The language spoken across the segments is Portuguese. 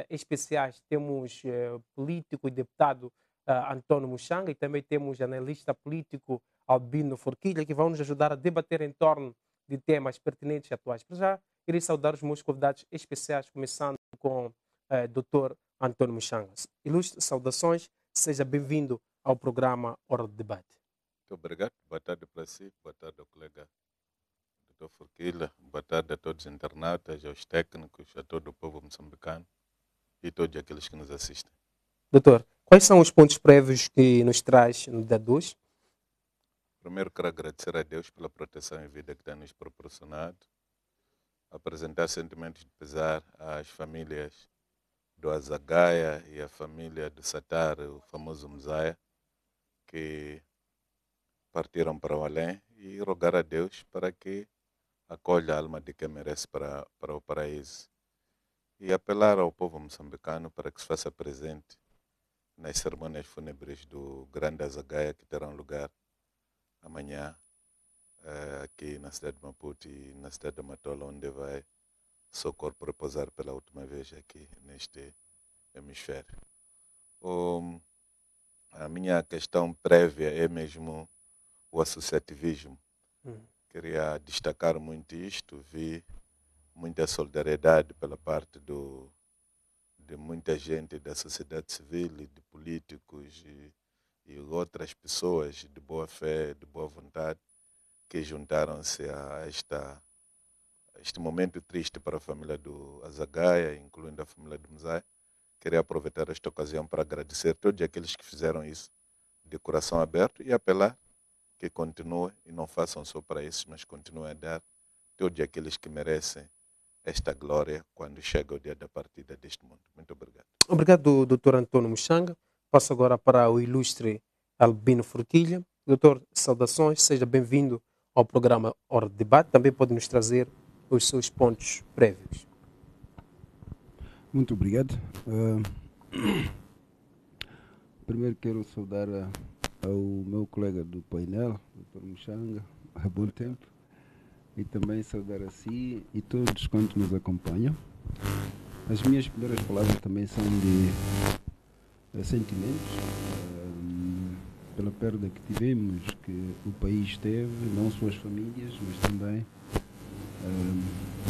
especiais. Temos político e deputado António Muxanga e também temos analista político Albino Forquilha, que vão nos ajudar a debater em torno de temas pertinentes e atuais. Para já, irei saudar os meus convidados especiais, começando com o Dr. António Muxanga. Ilustres saudações, seja bem-vindo ao programa Hora de Debate. Muito obrigado. Boa tarde para si, boa tarde ao colega Dr. Forquilha, boa tarde a todos os internautas, aos técnicos, a todo o povo moçambicano e todos aqueles que nos assistem. Doutor, quais são os pontos prévios que nos traz no dia 2? Primeiro quero agradecer a Deus pela proteção e vida que tem nos proporcionado, apresentar sentimentos de pesar às famílias do Azagaia e à família do Satar, o famoso Musaia, que partiram para o além, e rogar a Deus para que acolha a alma de quem merece para o paraíso. E apelar ao povo moçambicano para que se faça presente nas cerimônias fúnebres do grande Azagaia, que terão lugar amanhã aqui na cidade de Maputo e na cidade de Matola, onde vai seu corpo repousar pela última vez aqui neste hemisfério. A minha questão prévia é mesmo o associativismo. Queria destacar muito isto, vi muita solidariedade pela parte de muita gente da sociedade civil e de políticos e outras pessoas de boa fé, de boa vontade, que juntaram-se a este momento triste para a família do Azagaia, incluindo a família do Mzai. Queria aproveitar esta ocasião para agradecer todos aqueles que fizeram isso de coração aberto e apelar que continuem e não façam só para isso, mas continuem a dar todos aqueles que merecem esta glória quando chega o dia da partida deste mundo. Muito obrigado. Obrigado, Dr. António Muxanga. Passo agora para o ilustre Albino Forquilha. Doutor, saudações, seja bem-vindo ao programa Hora de Debate. Também pode nos trazer os seus pontos prévios. Muito obrigado. Primeiro quero saudar ao meu colega do painel, Dr. Muxanga, há bom tempo, e também saudar a si e todos quantos nos acompanham. As minhas primeiras palavras também são de sentimentos pela perda que tivemos, que o país teve, não só as famílias, mas também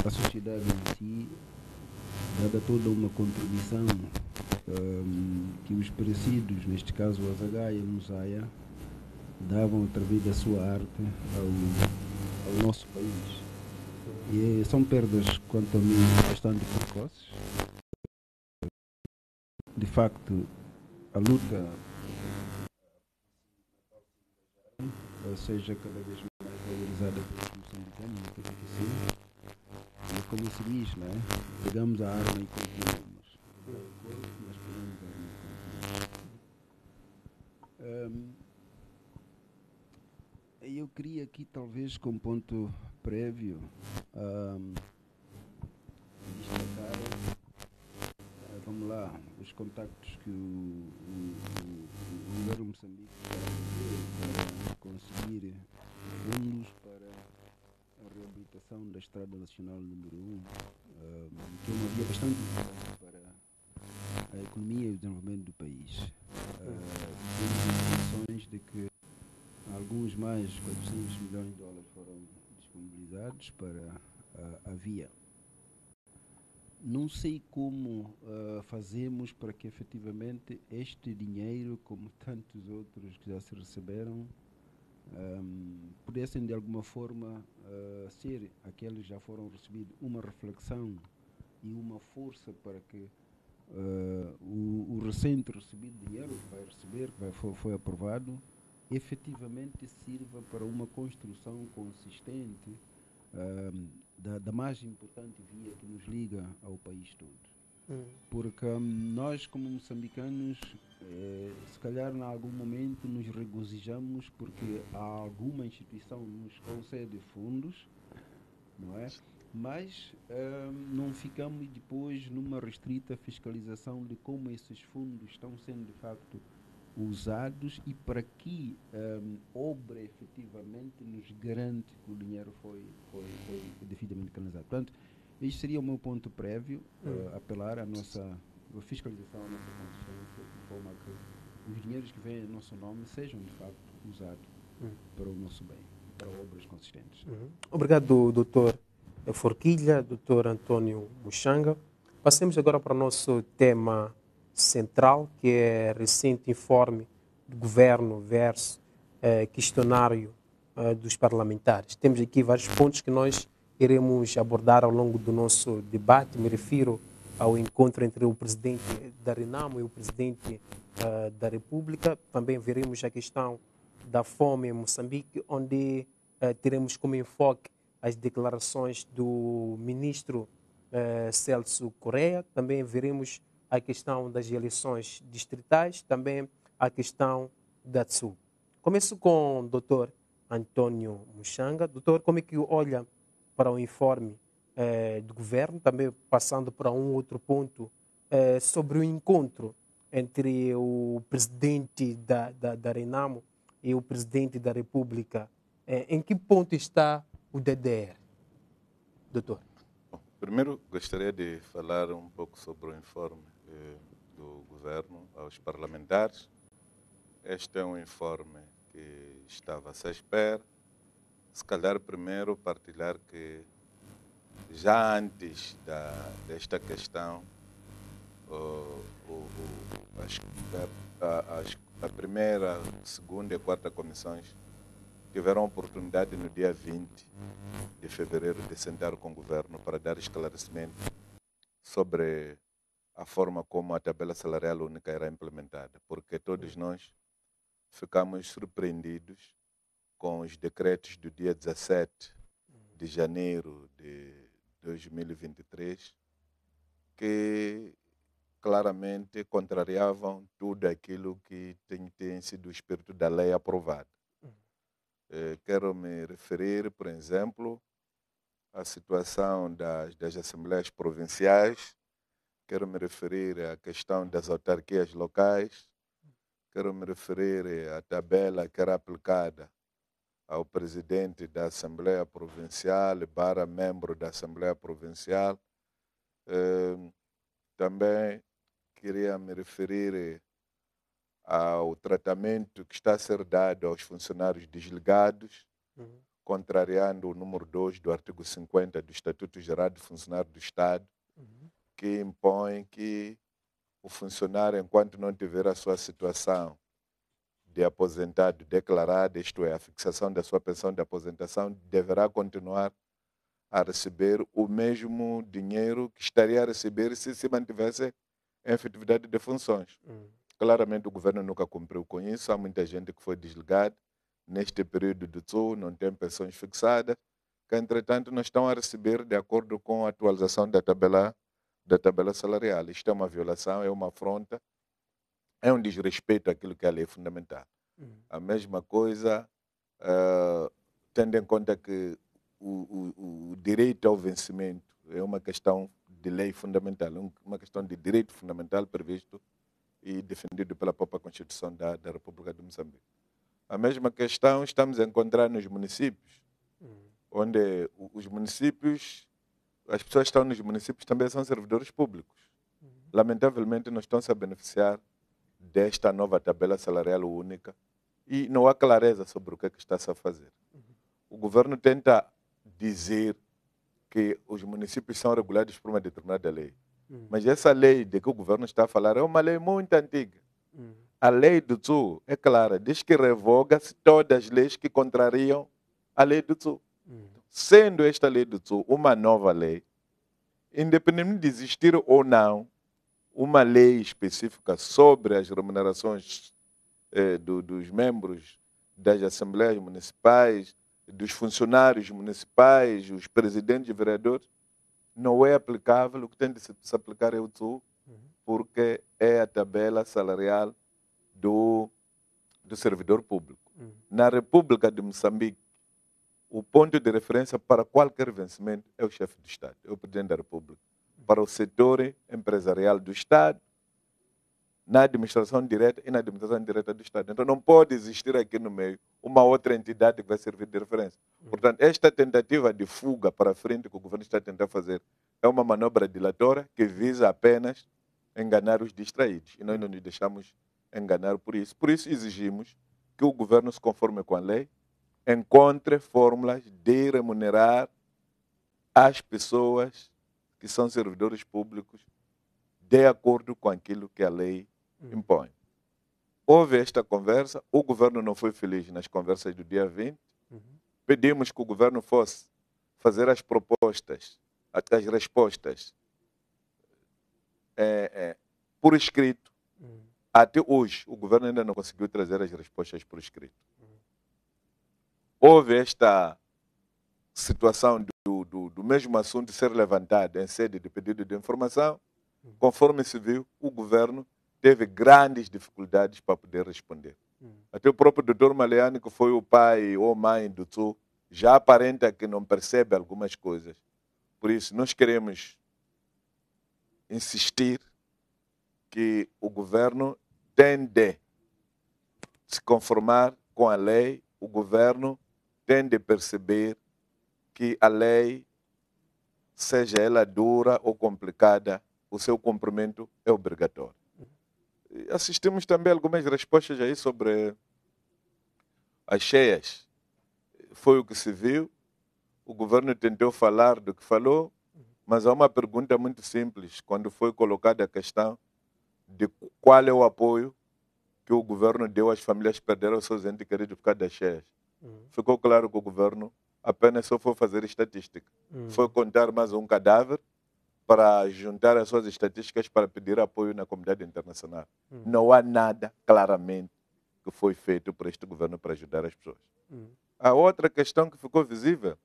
a sociedade em si, dada toda uma contribuição que os perecidos, neste caso o Azagaia e o Musaia, davam através da sua arte ao nosso país. E são perdas, quanto a mim, bastante precoces. De facto, a luta seja cada vez mais valorizada pelos moçambicanos, eu acredito que sim. E como se diz, né? Pegamos a arma e continuamos. Mas pegamos a arma e continuamos. Eu queria aqui, talvez, como ponto prévio, destacar, vamos lá, os contactos que o governo Moçambique para conseguir fundos para a reabilitação da Estrada Nacional número 1, que é uma via bastante importante para a economia e o desenvolvimento do país. Temos informações de que alguns mais 400 milhões de dólares foram disponibilizados para a via. Não sei como fazemos para que efetivamente este dinheiro, como tantos outros que já se receberam, pudessem de alguma forma ser aqueles que já foram recebidos uma reflexão e uma força para que o recente recebido dinheiro que vai receber, que foi aprovado, efetivamente sirva para uma construção consistente da mais importante via que nos liga ao país todo. Porque nós, como moçambicanos, se calhar em algum momento nos regozijamos porque alguma instituição nos concede fundos, não é? Mas não ficamos depois numa restrita fiscalização de como esses fundos estão sendo de facto usados e para que obra efetivamente nos garante que o dinheiro foi devidamente canalizado. Portanto, Este seria o meu ponto prévio, apelar à nossa fiscalização, à nossa consciência, de forma a que os dinheiros que vêm em nosso nome sejam, de facto, usados para o nosso bem, para obras consistentes. Obrigado, doutor Forquilha, doutor Antônio Muxanga. Passemos agora para o nosso tema central, que é recente informe do governo versus questionário dos parlamentares. Temos aqui vários pontos que nós iremos abordar ao longo do nosso debate. Me refiro ao encontro entre o presidente da Renamo e o presidente da República. Também veremos a questão da fome em Moçambique, onde teremos como enfoque as declarações do ministro Celso Correia. Também veremos a questão das eleições distritais, também a questão da TSU. Começo com o doutor Antônio Muxanga. Doutor, como é que olha para o informe do governo, também passando para um outro ponto sobre o encontro entre o presidente da Renamo e o presidente da República? Em que ponto está o DDR, doutor? Bom, primeiro, gostaria de falar um pouco sobre o informe do governo aos parlamentares. Este é um informe que estava-se à espera. Se calhar, primeiro, partilhar que já antes desta questão, a primeira, segunda e quarta comissões tiveram a oportunidade no dia 20 de fevereiro de sentar com o governo para dar esclarecimento sobre a forma como a tabela salarial única era implementada, porque todos nós ficamos surpreendidos com os decretos do dia 17 de janeiro de 2023, que claramente contrariavam tudo aquilo que tem sido o espírito da lei aprovada. Quero me referir, por exemplo, à situação das assembleias provinciais, quero me referir à questão das autarquias locais, quero me referir à tabela que era aplicada ao presidente da Assembleia Provincial / membro da Assembleia Provincial. Também queria me referir ao tratamento que está a ser dado aos funcionários desligados, contrariando o número 2 do artigo 50 do Estatuto Geral de Funcionário do Estado, que impõe que o funcionário, enquanto não tiver a sua situação de aposentado declarada, isto é, a fixação da sua pensão de aposentação, deverá continuar a receber o mesmo dinheiro que estaria a receber se mantivesse em efetividade de funções. Claramente o governo nunca cumpriu com isso, há muita gente que foi desligada neste período do TSU, não tem pensões fixadas, que entretanto não estão a receber de acordo com a atualização da tabela salarial. Isto é uma violação, é uma afronta, é um desrespeito àquilo que é a lei fundamental. A mesma coisa, tendo em conta que o direito ao vencimento é uma questão de lei fundamental, uma questão de direito fundamental previsto e defendido pela própria Constituição da República de Moçambique. A mesma questão estamos a encontrar nos municípios, onde os municípios, as pessoas que estão nos municípios também são servidores públicos. Lamentavelmente não estão-se a beneficiar desta nova tabela salarial única e não há clareza sobre o que é que está-se a fazer. O governo tenta dizer que os municípios são regulados por uma determinada lei. Mas essa lei de que o governo está a falar é uma lei muito antiga. A lei do TSU é clara, diz que revoga-se todas as leis que contrariam a lei do TSU. Sendo esta lei do TSU uma nova lei, independente de existir ou não uma lei específica sobre as remunerações dos membros das assembleias municipais, dos funcionários municipais, os presidentes e vereadores, não é aplicável. O que tem de se aplicar é o TSU, porque é a tabela salarial do servidor público. Na República de Moçambique, o ponto de referência para qualquer vencimento é o chefe do Estado, é o presidente da República. Para o setor empresarial do Estado, na administração direta e na administração indireta do Estado. Então não pode existir aqui no meio uma outra entidade que vai servir de referência. Portanto, esta tentativa de fuga para frente que o governo está a tentar fazer é uma manobra dilatória que visa apenas enganar os distraídos. E nós não nos deixamos enganar por isso. Por isso exigimos que o governo se conforme com a lei, encontre fórmulas de remunerar as pessoas que são servidores públicos de acordo com aquilo que a lei impõe. Houve esta conversa, o governo não foi feliz nas conversas do dia 20. Pedimos que o governo fosse fazer as propostas, as respostas por escrito. Até hoje, o governo ainda não conseguiu trazer as respostas por escrito. Houve esta situação do mesmo assunto ser levantado em sede de pedido de informação. Conforme se viu, o governo teve grandes dificuldades para poder responder. Até o próprio doutor Maleani, que foi o pai ou mãe do Tsu, já aparenta que não percebe algumas coisas. Por isso, nós queremos insistir que o governo tem de se conformar com a lei, o governo tem de perceber que a lei, seja ela dura ou complicada, o seu cumprimento é obrigatório. E assistimos também algumas respostas aí sobre as cheias. Foi o que se viu, o governo tentou falar do que falou, mas há uma pergunta muito simples, quando foi colocada a questão de qual é o apoio que o governo deu às famílias que perderam seus entes queridos por causa das cheias. Ficou claro que o governo apenas só foi fazer estatística. Foi contar mais um cadáver para juntar as suas estatísticas para pedir apoio na comunidade internacional. Não há nada, claramente, que foi feito por este governo para ajudar as pessoas. A outra questão que ficou visível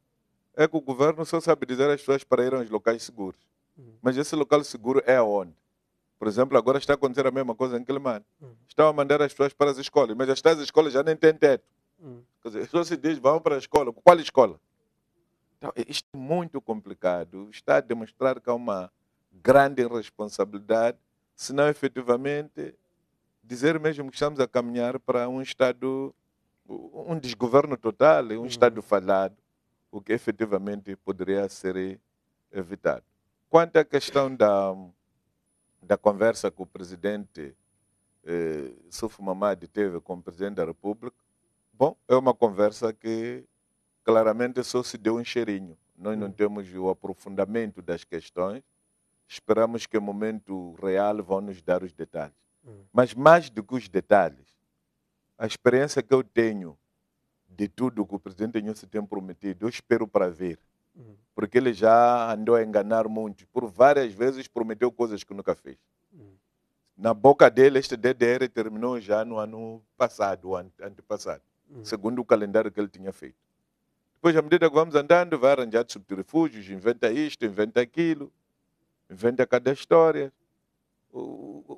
é que o governo só sabe dizer às pessoas para ir aos locais seguros. Mas esse local seguro é aonde? Por exemplo, agora está a acontecer a mesma coisa em Quelimane. Estão a mandar as pessoas para as escolas, mas estas escolas já nem têm teto. Quer dizer, só se diz, vão para a escola. Qual escola? Então, isto é muito complicado. Está a demonstrar que há uma grande irresponsabilidade, se não efetivamente dizer mesmo que estamos a caminhar para um Estado, um desgoverno total, um Estado falhado, o que efetivamente poderia ser evitado. Quanto à questão da conversa que o presidente Sufo Mamadi teve com o presidente da República, bom, é uma conversa que claramente só se deu um cheirinho. Nós não temos o aprofundamento das questões. Esperamos que o momento real vão nos dar os detalhes. Mas mais do que os detalhes, a experiência que eu tenho de tudo que o presidente Nhosi tem prometido, eu espero para ver. Porque ele já andou a enganar muito. Por várias vezes prometeu coisas que nunca fez. Na boca dele, este DDR terminou já no ano passado, antepassado, segundo o calendário que ele tinha feito. Depois, à medida que vamos andando, vai arranjar subterfúgios, inventa isto, inventa aquilo, inventa cada história.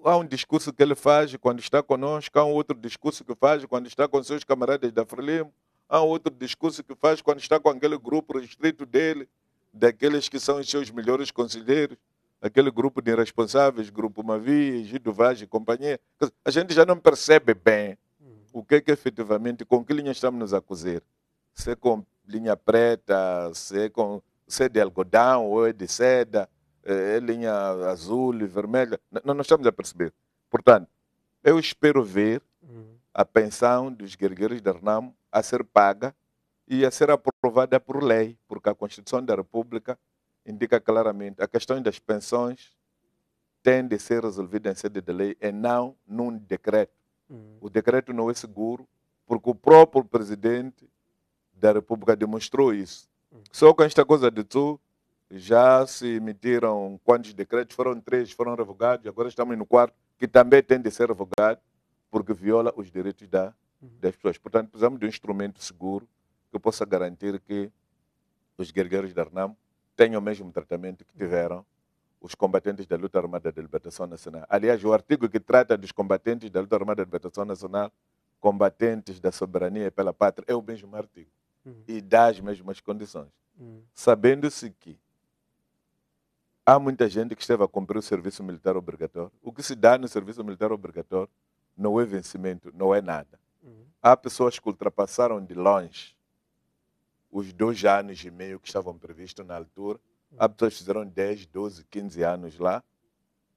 Há um discurso que ele faz quando está conosco, há um outro discurso que faz quando está com seus camaradas da Frelimo, há um outro discurso que faz quando está com aquele grupo restrito dele, daqueles que são os seus melhores conselheiros, aquele grupo de irresponsáveis, grupo Mavi, Gido Vaz e companhia. A gente já não percebe bem o que é que efetivamente, com que linha estamos nos acusando. Se é com linha preta, se é de algodão ou é de seda, é linha azul e vermelha. Não estamos a perceber. Portanto, eu espero ver a pensão dos guerreiros da RNAM a ser paga e a ser aprovada por lei, porque a Constituição da República indica claramente a questão das pensões tem de ser resolvida em sede de lei e não num decreto. O decreto não é seguro, porque o próprio presidente da República demonstrou isso. Só com esta coisa de tu, já se emitiram quantos decretos? Foram 3, foram revogados, agora estamos no 4º, que também tem de ser revogado, porque viola os direitos das pessoas. Portanto, precisamos de um instrumento seguro que possa garantir que os guerreiros da RNAM tenham o mesmo tratamento que tiveram os combatentes da luta armada de libertação nacional. Aliás, o artigo que trata dos combatentes da luta armada de libertação nacional, combatentes da soberania e pela pátria, é o mesmo artigo. E dá as mesmas condições. Sabendo-se que há muita gente que esteve a cumprir o serviço militar obrigatório. O que se dá no serviço militar obrigatório não é vencimento, não é nada. Há pessoas que ultrapassaram de longe os 2 anos e meio que estavam previstos na altura, Há pessoas que fizeram 10, 12, 15 anos lá.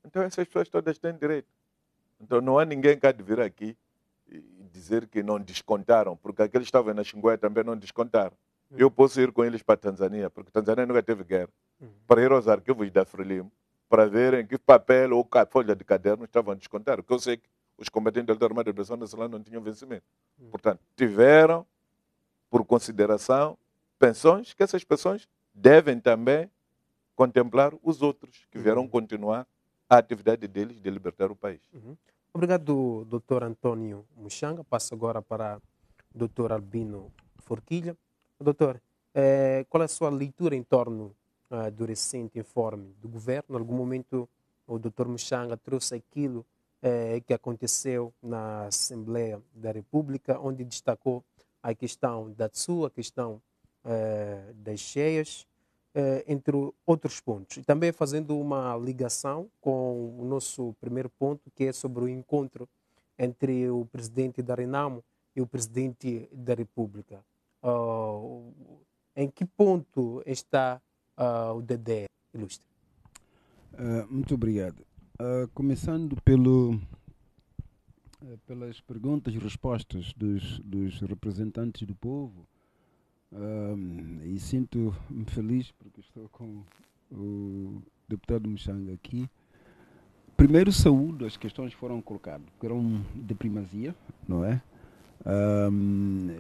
Então essas pessoas todas têm direito. Então não há ninguém que há de vir aqui e dizer que não descontaram, porque aqueles que estavam na Xingué também não descontaram. Eu posso ir com eles para a Tanzânia, porque a Tanzânia nunca teve guerra, para ir aos arquivos da Frelimo, para verem que papel ou folha de caderno estavam a descontar. Porque eu sei que os combatentes da Armada de Libertação Nacional não tinham vencimento. Portanto, tiveram, por consideração, pensões que essas pessoas devem também contemplar os outros que vieram continuar a atividade deles de libertar o país. Obrigado, Dr. Antônio Muxanga. Passo agora para o Dr. Albino Forquilha. Doutor, qual é a sua leitura em torno do recente informe do governo? Em algum momento, o Dr. Muxanga trouxe aquilo que aconteceu na Assembleia da República, onde destacou a questão da TSU, a questão das cheias, entre outros pontos. E também fazendo uma ligação com o nosso primeiro ponto, que é sobre o encontro entre o presidente da Renamo e o presidente da República. Em que ponto está o DDE, ilustre? Muito obrigado. Começando pelas perguntas e respostas dos representantes do povo, e sinto-me feliz porque estou com o deputado Muxanga aqui. Primeiro, saúdo as questões que foram colocadas, que eram de primazia, não é?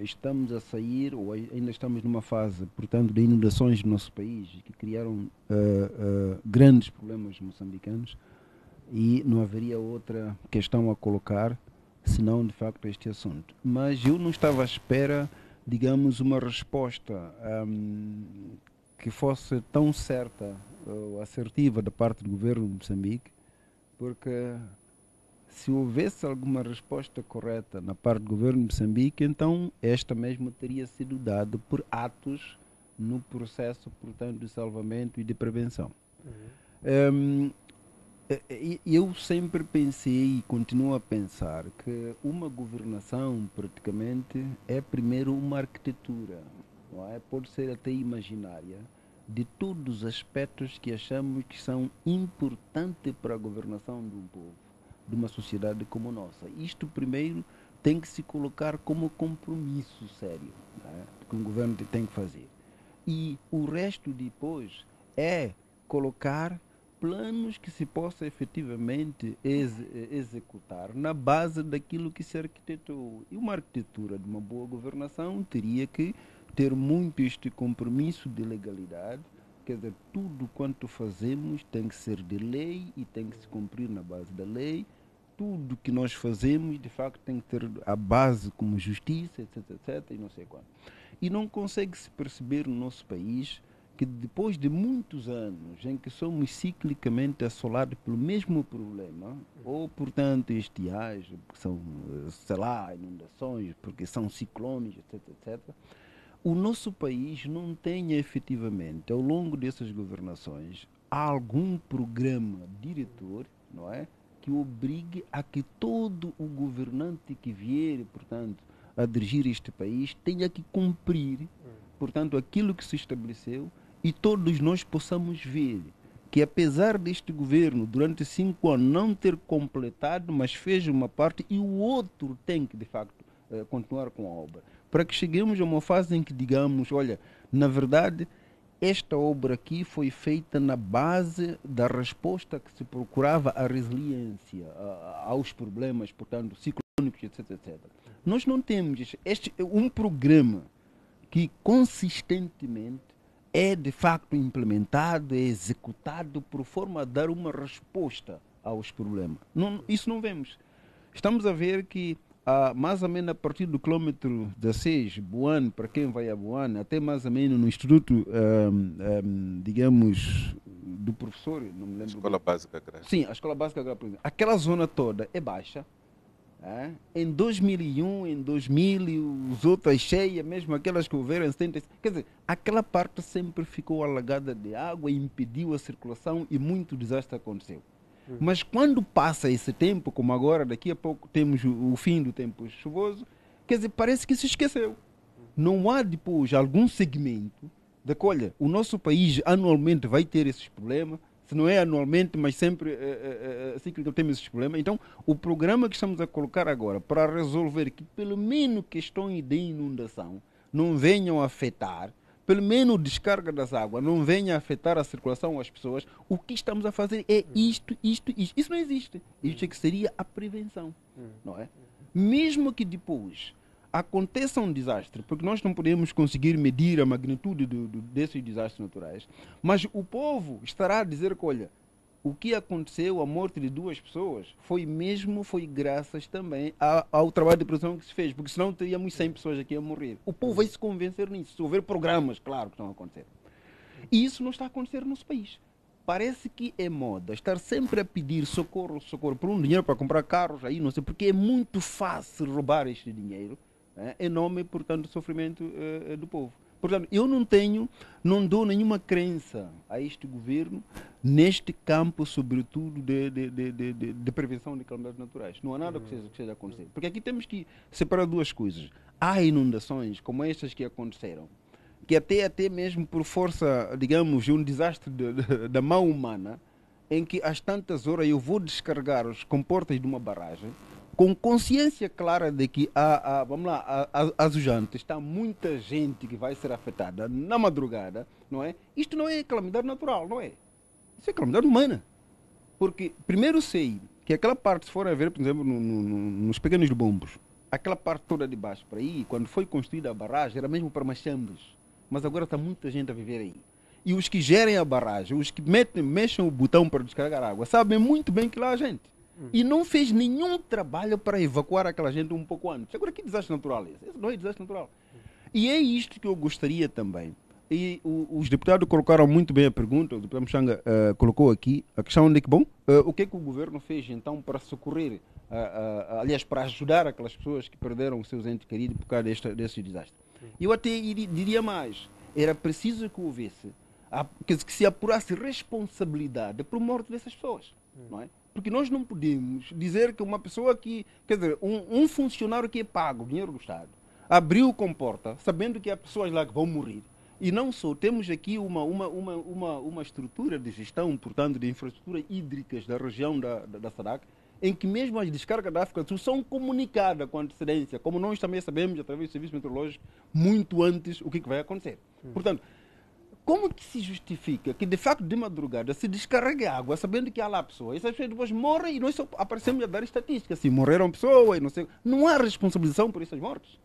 Estamos a sair, ou ainda estamos numa fase, portanto, de inundações no nosso país, que criaram grandes problemas moçambicanos, e não haveria outra questão a colocar senão, de facto, este assunto. Mas eu não estava à espera, digamos, uma resposta que fosse tão certa ou assertiva da parte do governo de Moçambique, porque se houvesse alguma resposta correta na parte do governo de Moçambique, então esta mesmo teria sido dada por atos no processo, portanto, de salvamento e de prevenção. Eu sempre pensei e continuo a pensar que uma governação, praticamente, é primeiro uma arquitetura, não é? Pode ser até imaginária, de todos os aspectos que achamos que são importantes para a governação de um povo, de uma sociedade como a nossa. Isto primeiro tem que se colocar como compromisso sério, né, que um governo tem que fazer. E o resto depois é colocar planos que se possa efetivamente executar na base daquilo que se arquitetou. E uma arquitetura de uma boa governação teria que ter muito este compromisso de legalidade, quer dizer, tudo quanto fazemos tem que ser de lei e tem que se cumprir na base da lei. Tudo que nós fazemos, de facto, tem que ter a base como justiça, etc, etc, e não sei quanto. E não consegue se perceber no nosso país que depois de muitos anos em que somos ciclicamente assolados pelo mesmo problema, ou, portanto, estiagem, porque são, sei lá, inundações, porque são ciclones, etc, etc, o nosso país não tem efetivamente, ao longo dessas governações, algum programa diretor, não é, que obrigue a que todo o governante que vier, portanto, a dirigir este país tenha que cumprir, portanto, aquilo que se estabeleceu, e todos nós possamos ver que, apesar deste governo, durante 5 anos, não ter completado, mas fez uma parte, e o outro tem que, de facto, continuar com a obra. Para que cheguemos a uma fase em que digamos, olha, na verdade, esta obra aqui foi feita na base da resposta que se procurava à resiliência, aos problemas, portanto, ciclônicos, etc, etc. Nós não temos um programa que consistentemente é de facto implementado, é executado por forma a dar uma resposta aos problemas. Isso não vemos. Estamos a ver que mais ou menos a partir do quilômetro 16, Buane, para quem vai a Buane, até mais ou menos no instituto, digamos, do professor, não me lembro. Escola Básica Agrária. Sim, a Escola Básica Agrária. Aquela zona toda é baixa. Em 2001, em 2000, os outros cheias, mesmo aquelas que houveram em 70, quer dizer, aquela parte sempre ficou alagada de água, impediu a circulação e muito desastre aconteceu. Mas quando passa esse tempo, como agora, daqui a pouco temos o fim do tempo chuvoso, quer dizer, parece que se esqueceu. Não há depois algum segmento de que, olha, o nosso país anualmente vai ter esses problemas, se não é anualmente, mas sempre assim que temos esses problemas. Então, o programa que estamos a colocar agora para resolver que pelo menos questões de inundação não venham a afetar, pelo menos descarga das águas não venha a afetar a circulação às pessoas, o que estamos a fazer é isto. Isso não existe. Isto é que seria a prevenção, não é? Mesmo que depois aconteça um desastre, porque nós não podemos conseguir medir a magnitude desses desastres naturais, mas o povo estará a dizer que, olha, o que aconteceu, a morte de 2 pessoas, foi graças também ao trabalho de produção que se fez, porque senão teríamos 100 pessoas aqui a morrer. O povo vai se convencer nisso, se houver programas, claro, que estão a acontecer. E isso não está a acontecer no nosso país. Parece que é moda estar sempre a pedir socorro por um dinheiro para comprar carros, aí não sei, porque é muito fácil roubar este dinheiro, em nome, portanto, do sofrimento do povo. Portanto, eu não dou nenhuma crença a este governo neste campo, sobretudo, de prevenção de calamidades naturais. Não há nada que seja acontecer. Porque aqui temos que separar 2 coisas. Há inundações como estas que aconteceram, que até mesmo por força, digamos, de um desastre da mão humana, em que às tantas horas eu vou descarregar os comportas de uma barragem, com consciência clara de que vamos lá, as ujantes, está muita gente que vai ser afetada na madrugada, não é? Isto não é calamidade natural, não é? Isso é calamidade humana. Porque, primeiro sei que aquela parte, se for a ver, por exemplo, nos pequenos bombos, aquela parte toda de baixo para aí, quando foi construída a barragem, era mesmo para Machambes. Mas agora está muita gente a viver aí. E os que gerem a barragem, os que mexem o botão para descarregar água, sabem muito bem que lá há gente. E não fez nenhum trabalho para evacuar aquela gente um pouco antes. Agora, que desastre natural é esse? Esse não é desastre natural. E é isto que eu gostaria também. E os deputados colocaram muito bem a pergunta, o deputado Mchanga colocou aqui, a questão de que, bom, o que é que o governo fez então para socorrer, aliás, para ajudar aquelas pessoas que perderam os seus entes queridos por causa desse desastre. Eu até diria mais, era preciso que houvesse, que se apurasse responsabilidade por morte dessas pessoas, não é? Porque nós não podemos dizer que uma pessoa que, quer dizer, um funcionário que é pago, dinheiro do Estado, abriu o comporta, sabendo que há pessoas lá que vão morrer. E não só, temos aqui uma estrutura de gestão, portanto, de infraestruturas hídricas da região da SADC, em que mesmo as descargas da África do Sul são comunicadas com antecedência, como nós também sabemos, através do Serviço Meteorológico, muito antes o que vai acontecer. Portanto, como que se justifica que, de facto, de madrugada se descarregue água, sabendo que há lá pessoas, essas pessoas depois morrem e nós só aparecemos a dar estatísticas, se morreram pessoas e não sei. Não há responsabilização por essas mortes.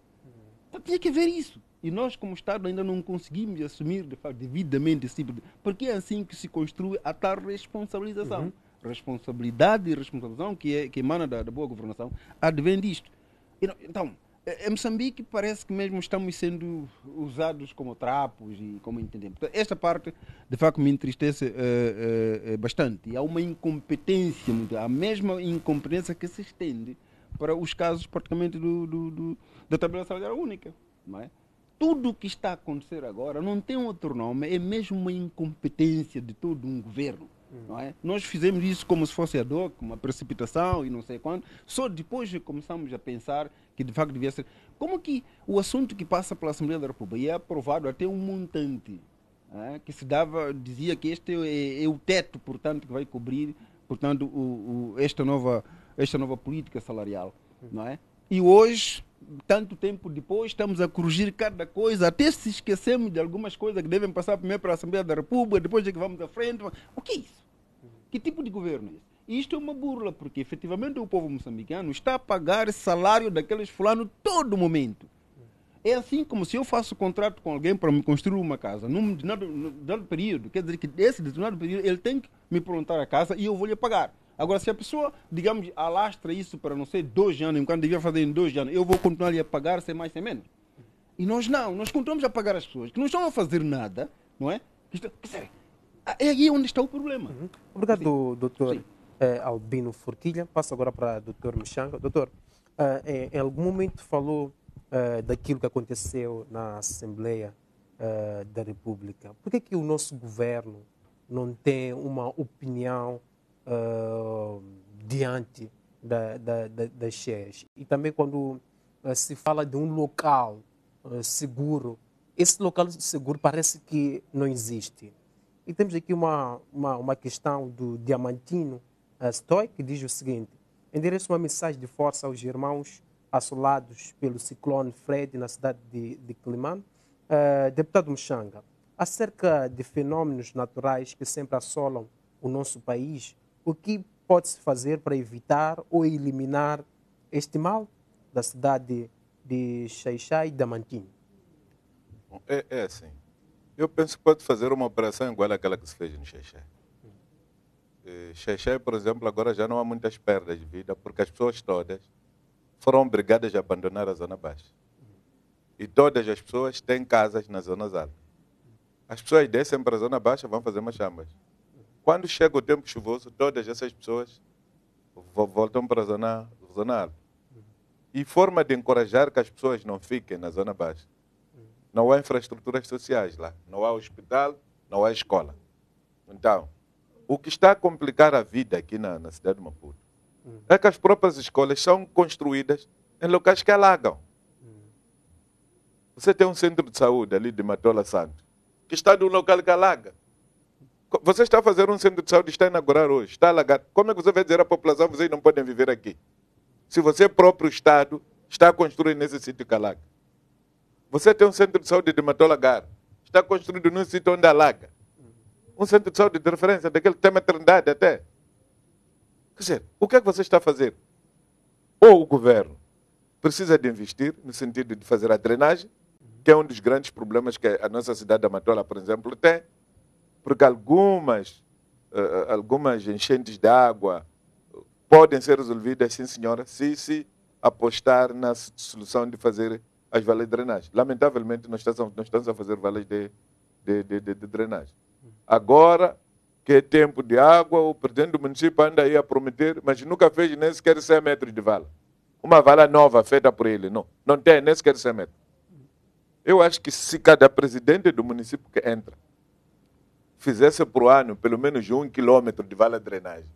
Então, tinha que ver isso. E nós, como Estado, ainda não conseguimos assumir, de facto, devidamente esse tipo de... Porque é assim que se construi a tal responsabilização. Responsabilidade e responsabilização que emana da boa governação advém disto. Então, em Moçambique parece que mesmo estamos sendo usados como trapos e como entendemos. Esta parte, de facto, me entristece bastante. E há uma incompetência, a mesma incompetência que se estende para os casos praticamente da tabela salarial única. Não é? Tudo o que está a acontecer agora não tem outro nome, é mesmo uma incompetência de todo um governo. Não é? Nós fizemos isso como se fosse ad hoc, uma precipitação e não sei quando. Só depois começamos a pensar que de facto devia ser. Como que o assunto que passa pela Assembleia da República é aprovado até um montante que se dizia que este é o teto, portanto, que vai cobrir, portanto, esta nova política salarial, não é? E hoje, tanto tempo depois, estamos a corrigir cada coisa, até se esquecemos de algumas coisas que devem passar primeiro para a Assembleia da República, depois é que vamos à frente. O que é isso? Que tipo de governo é esse? E isto é uma burla, porque efetivamente o povo moçambicano está a pagar salário daqueles fulanos todo momento. É assim como se eu faço contrato com alguém para me construir uma casa, num determinado período, quer dizer que esse determinado período ele tem que me prontar a casa e eu vou lhe pagar. Agora, se a pessoa, digamos, alastra isso para, não sei, 2 anos, enquanto devia fazer em 2 anos, eu vou continuar a pagar sem mais, sem menos. E nós não, nós continuamos a pagar as pessoas que não estão a fazer nada, não é? É aí onde está o problema. Obrigado, doutor Albino Forquilha. Passo agora para o doutor Mchanga. Doutor, em algum momento falou daquilo que aconteceu na Assembleia da República. Por que o nosso governo não tem uma opinião diante das cheias? E também quando se fala de um local seguro esse local seguro parece que não existe. E temos aqui uma questão do Diamantino Stoy, que diz o seguinte: endereço uma mensagem de força aos irmãos assolados pelo ciclone Fred na cidade de Climane. Deputado Muxanga, acerca de fenômenos naturais que sempre assolam o nosso país, o que pode-se fazer para evitar ou eliminar este mal da cidade de Xai-Xai e Diamantino? É assim. Eu penso que pode fazer uma operação igual àquela que se fez no Xai-Xai. Xai-Xai, por exemplo, agora já não há muitas perdas de vida, porque as pessoas todas foram obrigadas a abandonar a Zona Baixa. E todas as pessoas têm casas nas zonas altas. As pessoas descem para a Zona Baixa, vão fazer machambas. Quando chega o tempo chuvoso, todas essas pessoas voltam para a zona alta. E forma de encorajar que as pessoas não fiquem na Zona Baixa. Não há infraestruturas sociais lá. Não há hospital, não há escola. Então, o que está a complicar a vida aqui na cidade de Maputo é que as próprias escolas são construídas em locais que alagam. Você tem um centro de saúde ali de Matola Santos, que está num local que alaga. Você está a fazer um centro de saúde, está a inaugurar hoje, está alagado. Como é que você vai dizer à população que vocês não podem viver aqui? Se você próprio Estado está a construir nesse sítio que alaga. Você tem um centro de saúde de Matola Gar, está construído num sítio onde alaga. Um centro de saúde de referência, daquele que tem maternidade até. Quer dizer, o que é que você está a fazer? Ou o governo precisa de investir no sentido de fazer a drenagem, que é um dos grandes problemas que a nossa cidade da Matola, por exemplo, tem, porque algumas enchentes de água podem ser resolvidas, sim senhora, se apostar na solução de fazer as valas de drenagem. Lamentavelmente, nós estamos a fazer valas de drenagem. Agora, que é tempo de água, o presidente do município anda aí a prometer, mas nunca fez nem sequer 100 metros de vala. Uma vala nova feita por ele, não tem nem sequer 100 metros. Eu acho que se cada presidente do município que entra fizesse por ano pelo menos 1 quilômetro de vala de drenagem,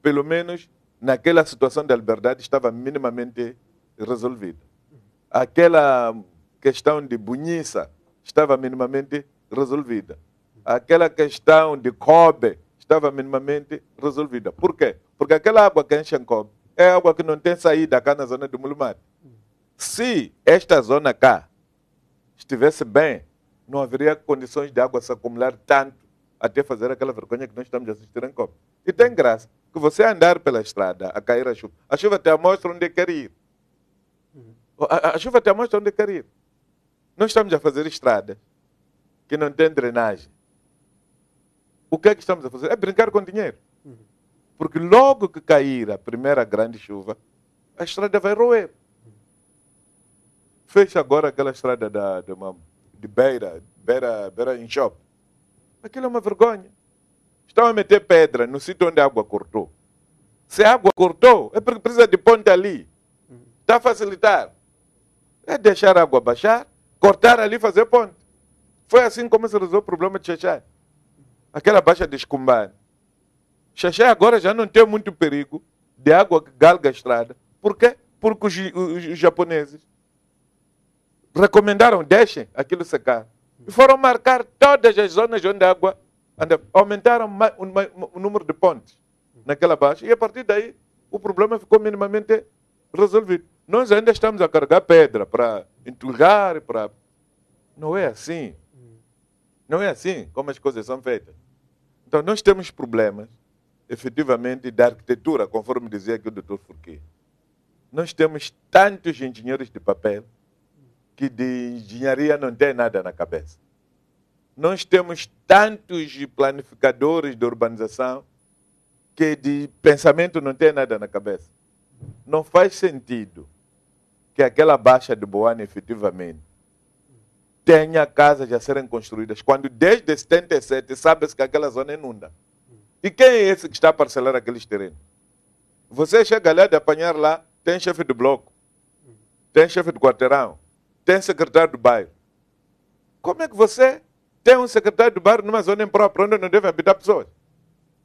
pelo menos naquela situação da liberdade estava minimamente resolvida. Aquela questão de bunhiça estava minimamente resolvida. Aquela questão de Kobe estava minimamente resolvida. Por quê? Porque aquela água que enche em Kobe é água que não tem saída cá na zona do Mulumar. Se esta zona cá estivesse bem, não haveria condições de água se acumular tanto até fazer aquela vergonha que nós estamos a assistir em Kobe. E tem graça que você andar pela estrada a cair a chuva até mostra onde quer ir. A chuva até mostra onde quer ir. Nós estamos a fazer estradas que não tem drenagem. O que é que estamos a fazer? É brincar com dinheiro. Porque logo que cair a primeira grande chuva, a estrada vai roer. Fecha agora aquela estrada de Beira em Shop. Aquilo é uma vergonha. Estão a meter pedra no sítio onde a água cortou. Se a água cortou, é porque precisa de ponte ali. Está a facilitar. É deixar a água baixar, cortar ali e fazer ponte. Foi assim como se resolveu o problema de Xai-Xai. Aquela baixa de Escumbane. Xai-Xai agora já não tem muito perigo de água que galga a estrada. Por quê? Porque os japoneses recomendaram, deixem aquilo secar. E foram marcar todas as zonas onde a água anda. Aumentaram o número de pontes naquela baixa. E a partir daí, o problema ficou minimamente resolvido. Nós ainda estamos a carregar pedra para entulhar, para... Não é assim. Não é assim como as coisas são feitas. Então, nós temos problemas, efetivamente, da arquitetura, conforme dizia aqui o Dr. Furquet. Nós temos tantos engenheiros de papel que de engenharia não tem nada na cabeça. Nós temos tantos planificadores de urbanização que de pensamento não tem nada na cabeça. Não faz sentido que aquela baixa de Boane, efetivamente, tenha casas a serem construídas, quando desde 77 sabe-se que aquela zona inunda. E quem é esse que está a parcelar aqueles terrenos? Você chega lá de apanhar lá, tem chefe de bloco, tem chefe de quarteirão, tem secretário do bairro. Como é que você tem um secretário do bairro numa zona imprópria onde não deve habitar pessoas?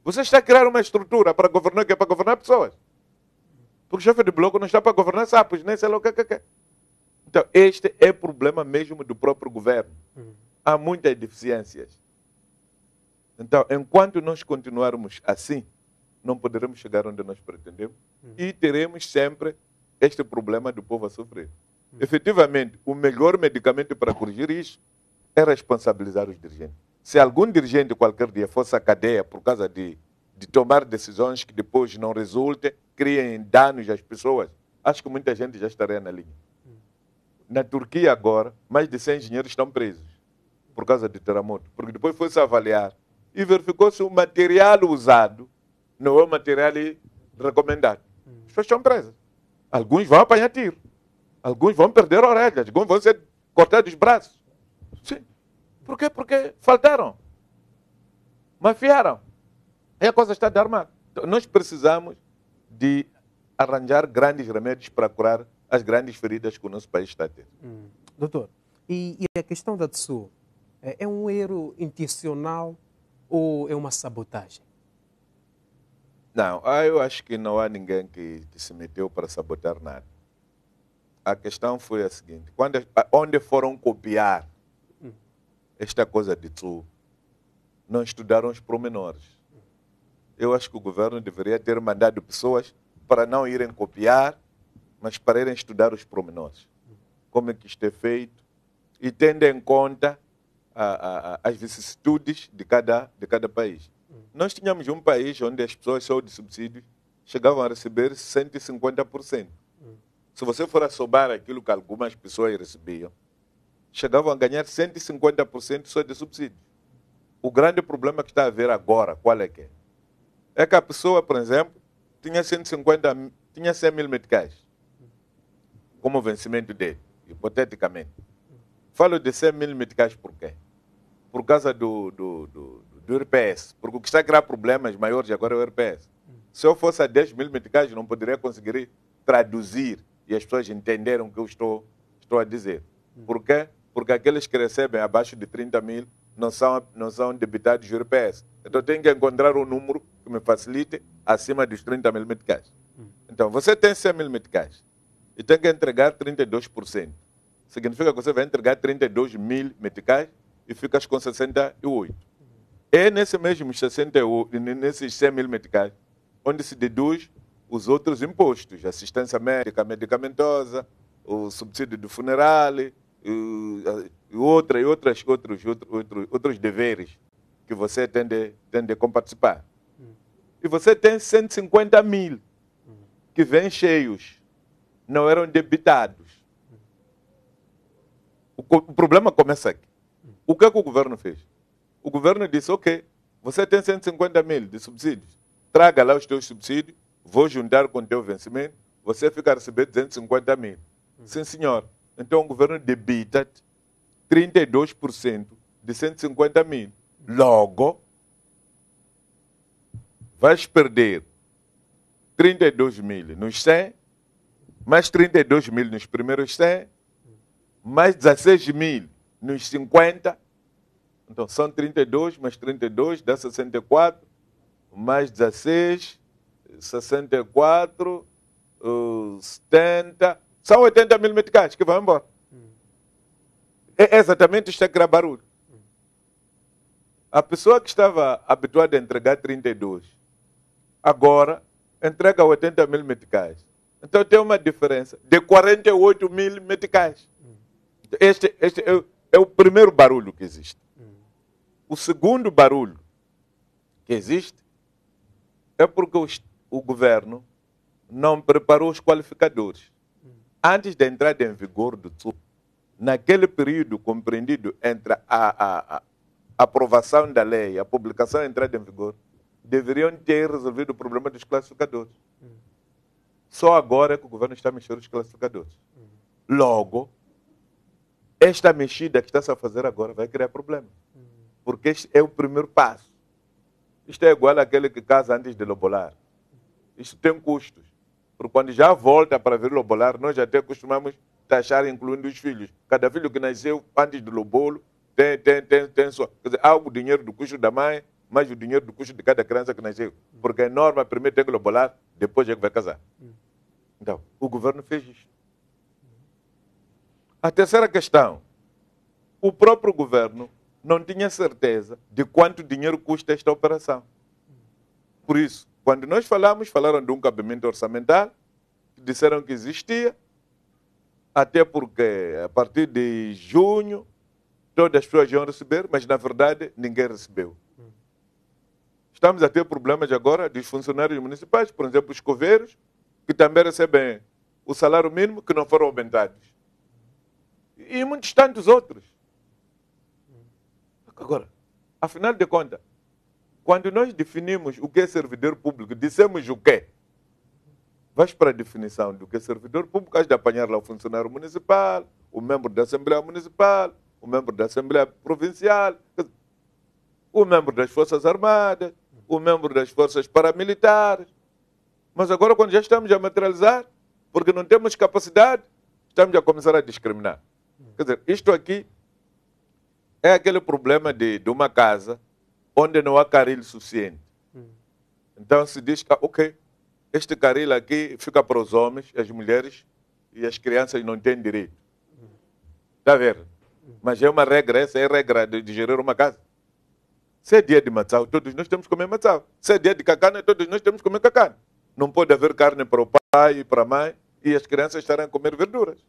Você está a criar uma estrutura para governar que é para governar pessoas. Porque o chefe de bloco não está para governar sapos, nem sei lá o que é. Então, este é problema mesmo do próprio governo. Há muitas deficiências. Então, enquanto nós continuarmos assim, não poderemos chegar onde nós pretendemos e teremos sempre este problema do povo a sofrer. Efetivamente, o melhor medicamento para corrigir isso é responsabilizar os dirigentes. Se algum dirigente qualquer dia fosse à cadeia por causa de tomar decisões que depois não resultem, criem danos às pessoas, acho que muita gente já estaria na linha. Na Turquia agora, mais de 100 engenheiros estão presos por causa de terremoto, porque depois foi-se avaliar e verificou-se o material usado não é o material recomendado. As pessoas estão presas. Alguns vão apanhar tiro, alguns vão perder orelhas, alguns vão ser cortados os braços. Sim. Por quê? Porque faltaram, mafiaram. E a coisa está de armar. Então, nós precisamos de arranjar grandes remédios para curar as grandes feridas que o nosso país está a ter. Doutor, e a questão da TSU é um erro intencional ou é uma sabotagem? Não, eu acho que não há ninguém que se meteu para sabotar nada. A questão foi a seguinte: onde foram copiar esta coisa de TSU, não estudaram os pormenores. Eu acho que o governo deveria ter mandado pessoas para não irem copiar, mas para irem estudar os pormenores. Como é que isto é feito e tendo em conta as vicissitudes de cada país. Nós tínhamos um país onde as pessoas só de subsídios chegavam a receber 150%. Se você for a somar aquilo que algumas pessoas recebiam, chegavam a ganhar 150% só de subsídios. O grande problema que está a haver agora, qual é que é? É que a pessoa, por exemplo, tinha 100 mil meticais como vencimento dele, hipoteticamente. Falo de 100 mil meticais por quê? Por causa do RPS. Porque o que está a criar problemas maiores agora é o RPS. Se eu fosse a 10 mil meticais, não poderia conseguir traduzir e as pessoas entenderam o que eu estou a dizer. Por quê? Porque aqueles que recebem abaixo de 30 mil não são debitados de RPS. Então eu tenho que encontrar um número que me facilite acima dos 30 mil meticais. Então você tem 100 mil meticais e tem que entregar 32%. Significa que você vai entregar 32 mil meticais e ficas com 68. É nesse mesmo 68, nesses 100 mil meticais, onde se deduz os outros impostos, assistência médica, medicamentosa, o subsídio do funeral, e outros deveres que você tem de comparticipar. E você tem 150 mil que vêm cheios, não eram debitados. O problema começa aqui. O que é que o governo fez? O governo disse, ok, você tem 150 mil de subsídios, traga lá os teus subsídios, vou juntar com o teu vencimento, você fica a receber 250 mil. Sim, senhor. Então o governo debita 32% de 150 mil. Logo, vais perder 32 mil nos 100, mais 32 mil nos primeiros 100, mais 16 mil nos 50. Então são 32 mais 32 dá 64, mais 16, 64, 70, são 80 mil meticais que vão embora. É exatamente isto que era barulho. A pessoa que estava habituada a entregar 32, agora entrega 80 mil meticais. Então tem uma diferença de 48 mil meticais. Este é o primeiro barulho que existe. O segundo barulho que existe é porque o governo não preparou os qualificadores. Antes da entrada em vigor do TSU, naquele período compreendido entre a aprovação da lei e a publicação e a entrada em vigor, deveriam ter resolvido o problema dos classificadores. Só agora é que o governo está mexendo os classificadores. Logo, esta mexida que está-se a fazer agora vai criar problema. Porque este é o primeiro passo. Isto é igual àquele que casa antes de lobolar. Isto tem custos. Porque quando já volta para vir lobolar, nós já até costumamos taxar, incluindo os filhos. Cada filho que nasceu antes do lobolo tem só. Quer dizer, há o dinheiro do custo da mãe, mais o dinheiro do custo de cada criança que nasceu. Porque a norma primeiro tem que lobolar, depois é que vai casar. Então, o governo fez isso. A terceira questão, o próprio governo não tinha certeza de quanto dinheiro custa esta operação. Por isso, quando nós falamos, falaram de um cabimento orçamental, disseram que existia, até porque a partir de junho todas as pessoas iam receber, mas na verdade ninguém recebeu. Estamos a ter problemas agora dos funcionários municipais, por exemplo, os coveiros, que também recebem o salário mínimo, que não foram aumentados. E muitos tantos outros. Agora, afinal de contas, quando nós definimos o que é servidor público, dissemos o quê? Vais para a definição do que é servidor público, has de apanhar lá o funcionário municipal, o membro da Assembleia Municipal, o membro da Assembleia Provincial, o membro das Forças Armadas, o membro das Forças Paramilitares. Mas agora, quando já estamos a materializar, porque não temos capacidade, estamos a começar a discriminar. Quer dizer, isto aqui é aquele problema de uma casa onde não há caril suficiente. Então se diz que, ok, este caril aqui fica para os homens, as mulheres e as crianças não têm direito. Está a ver? Mas é uma regra, essa é a regra de gerir uma casa. Se é dia de matzau, todos nós temos que comer matzau. Se é dia de cacana, todos nós temos que comer cacana. Não pode haver carne para o pai e para a mãe e as crianças estarem a comer verduras.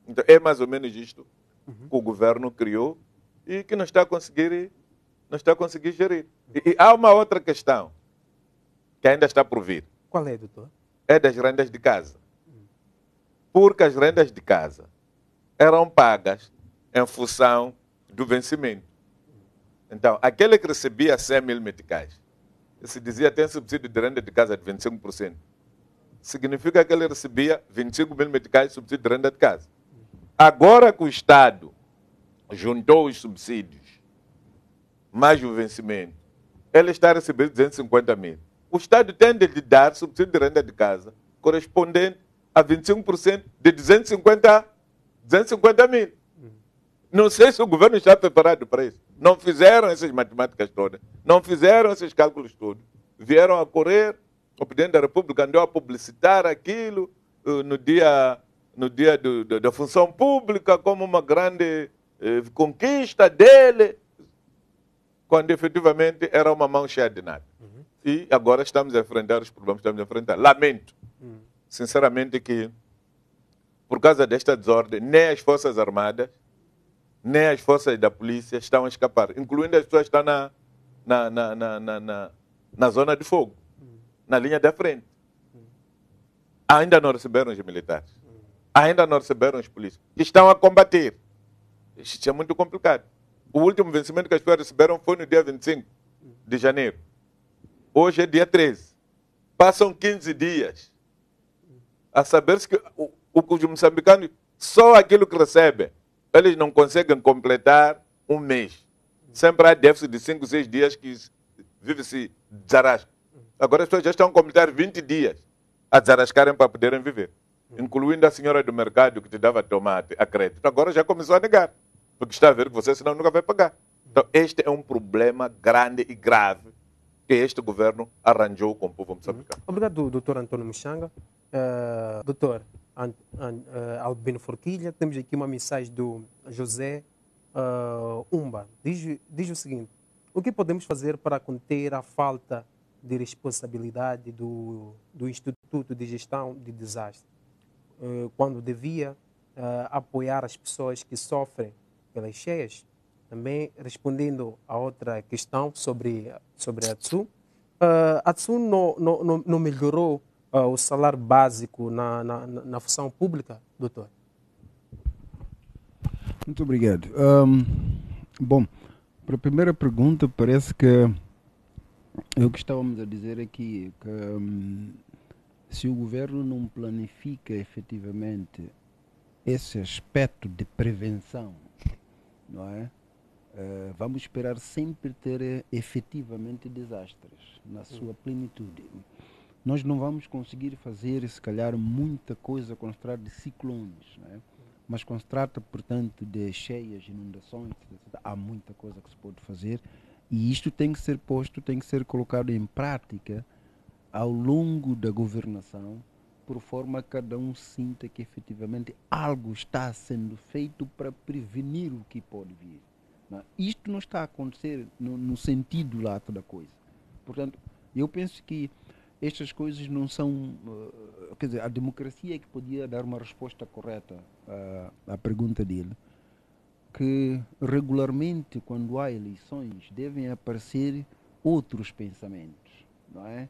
Então é mais ou menos isto que o governo criou e que não está a conseguir gerir. E há uma outra questão que ainda está por vir. Qual é, doutor? É das rendas de casa. Porque as rendas de casa eram pagas em função do vencimento. Então, aquele que recebia 100 mil meticais, se dizia tem subsídio de renda de casa de 25%, significa que ele recebia 25 mil meticais de subsídio de renda de casa. Agora que o Estado juntou os subsídios mais o vencimento, ele está a receber 250 mil. O Estado tem de lhe dar subsídio de renda de casa correspondente a 25% de 250 mil. Não sei se o governo está preparado para isso. Não fizeram essas matemáticas todas, não fizeram esses cálculos todos. Vieram a correr, o Presidente da República andou a publicitar aquilo no dia da função pública como uma grande conquista dele, quando efetivamente era uma mão cheia de nada. E agora estamos a enfrentar os problemas que estamos a enfrentar. Lamento, sinceramente, que por causa desta desordem, nem as Forças Armadas, nem as forças da polícia estão a escapar, incluindo as pessoas que estão na zona de fogo, na linha da frente. Ainda não receberam os militares, ainda não receberam os polícias, estão a combater. Isso é muito complicado. O último vencimento que as pessoas receberam foi no dia 25 de janeiro. Hoje é dia 13. Passam 15 dias a saber-se que os moçambicanos, só aquilo que recebem, eles não conseguem completar um mês. Sempre há déficit de 5, 6 dias que vive-se desarrasca. Agora as pessoas já estão a completar 20 dias a desarrascarem para poderem viver. Incluindo a senhora do mercado que te dava tomate a crédito. Agora já começou a negar. Porque está a ver que você senão nunca vai pagar. Então este é um problema grande e grave que este governo arranjou com o povo moçambicano. Obrigado, doutor Antônio Muxanga. Doutor Albino Forquilha, temos aqui uma mensagem do José Umba. Diz o seguinte: o que podemos fazer para conter a falta de responsabilidade do Instituto de Gestão de Desastres, quando devia apoiar as pessoas que sofrem pelas cheias? Também respondendo a outra questão sobre a ATSU, a ATSU não melhorou o salário básico na função pública, doutor? Muito obrigado. Bom, para a primeira pergunta, parece que o que estávamos a dizer aqui que se o governo não planifica efetivamente esse aspecto de prevenção, não é? Vamos esperar sempre ter efetivamente desastres na sua plenitude. Nós não vamos conseguir fazer, se calhar, muita coisa quando se trata de ciclones, né? Mas quando se trata, portanto, de cheias, inundações, etc., há muita coisa que se pode fazer e isto tem que ser posto, tem que ser colocado em prática ao longo da governação por forma a cada um sinta que efetivamente algo está sendo feito para prevenir o que pode vir. Não, isto não está a acontecer no sentido lato da coisa. Portanto, eu penso que estas coisas não são... quer dizer, a democracia é que podia dar uma resposta correta à pergunta dele, que regularmente, quando há eleições, devem aparecer outros pensamentos, não é?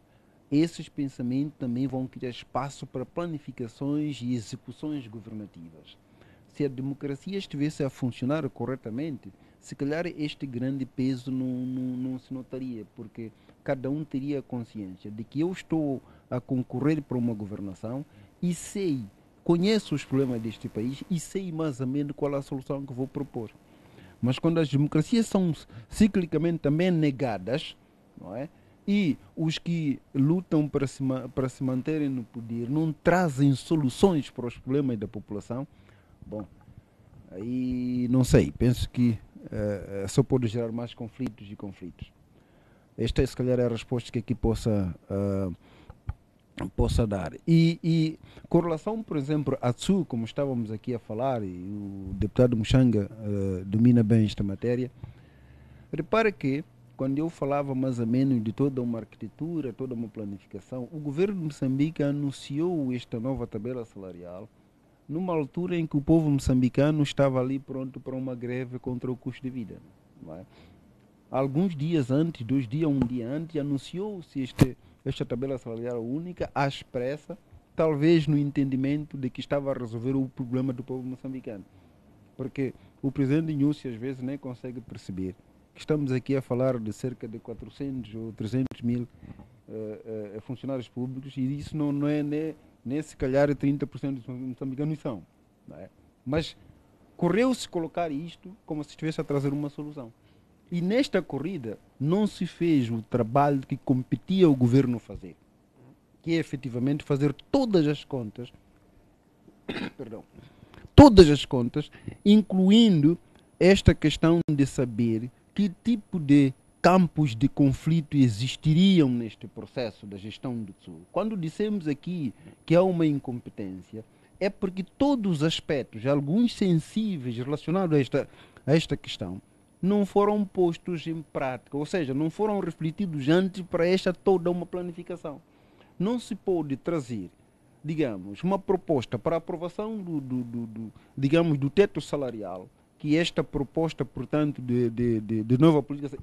Esses pensamentos também vão criar espaço para planificações e execuções governativas. Se a democracia estivesse a funcionar corretamente, se calhar este grande peso não se notaria, porque cada um teria consciência de que eu estou a concorrer para uma governação e conheço os problemas deste país e sei mais ou menos qual é a solução que vou propor. Mas quando as democracias são ciclicamente também negadas, não é? E os que lutam para se manterem no poder não trazem soluções para os problemas da população, bom, aí não sei, penso que só pode gerar mais conflitos e conflitos. Esta, se calhar, é a resposta que aqui possa dar. E com relação, por exemplo, a Tsu, como estávamos aqui a falar, e o deputado Mushanga domina bem esta matéria, repara que quando eu falava mais ou menos de toda uma arquitetura, toda uma planificação, o governo de Moçambique anunciou esta nova tabela salarial numa altura em que o povo moçambicano estava ali pronto para uma greve contra o custo de vida. Não é? Alguns dias antes, 2 dias, 1 dia antes, anunciou-se esta tabela salarial única, à expressa, talvez no entendimento de que estava a resolver o problema do povo moçambicano. Porque o presidente Inúcio às vezes nem consegue perceber que estamos aqui a falar de cerca de 400 ou 300 mil funcionários públicos, e isso não é nem se calhar 30% dos moçambicanos são. Não é? Mas correu-se colocar isto como se estivesse a trazer uma solução. E nesta corrida não se fez o trabalho que competia o governo fazer, que é efetivamente fazer todas as contas, todas as contas, incluindo esta questão de saber que tipo de campos de conflito existiriam neste processo da gestão do Sul. Quando dissemos aqui que há uma incompetência, é porque todos os aspectos, alguns sensíveis relacionados a esta questão, não foram postos em prática, ou seja, não foram refletidos antes para esta toda uma planificação. Não se pode trazer, digamos, uma proposta para aprovação do teto salarial, que esta proposta, portanto, de nova política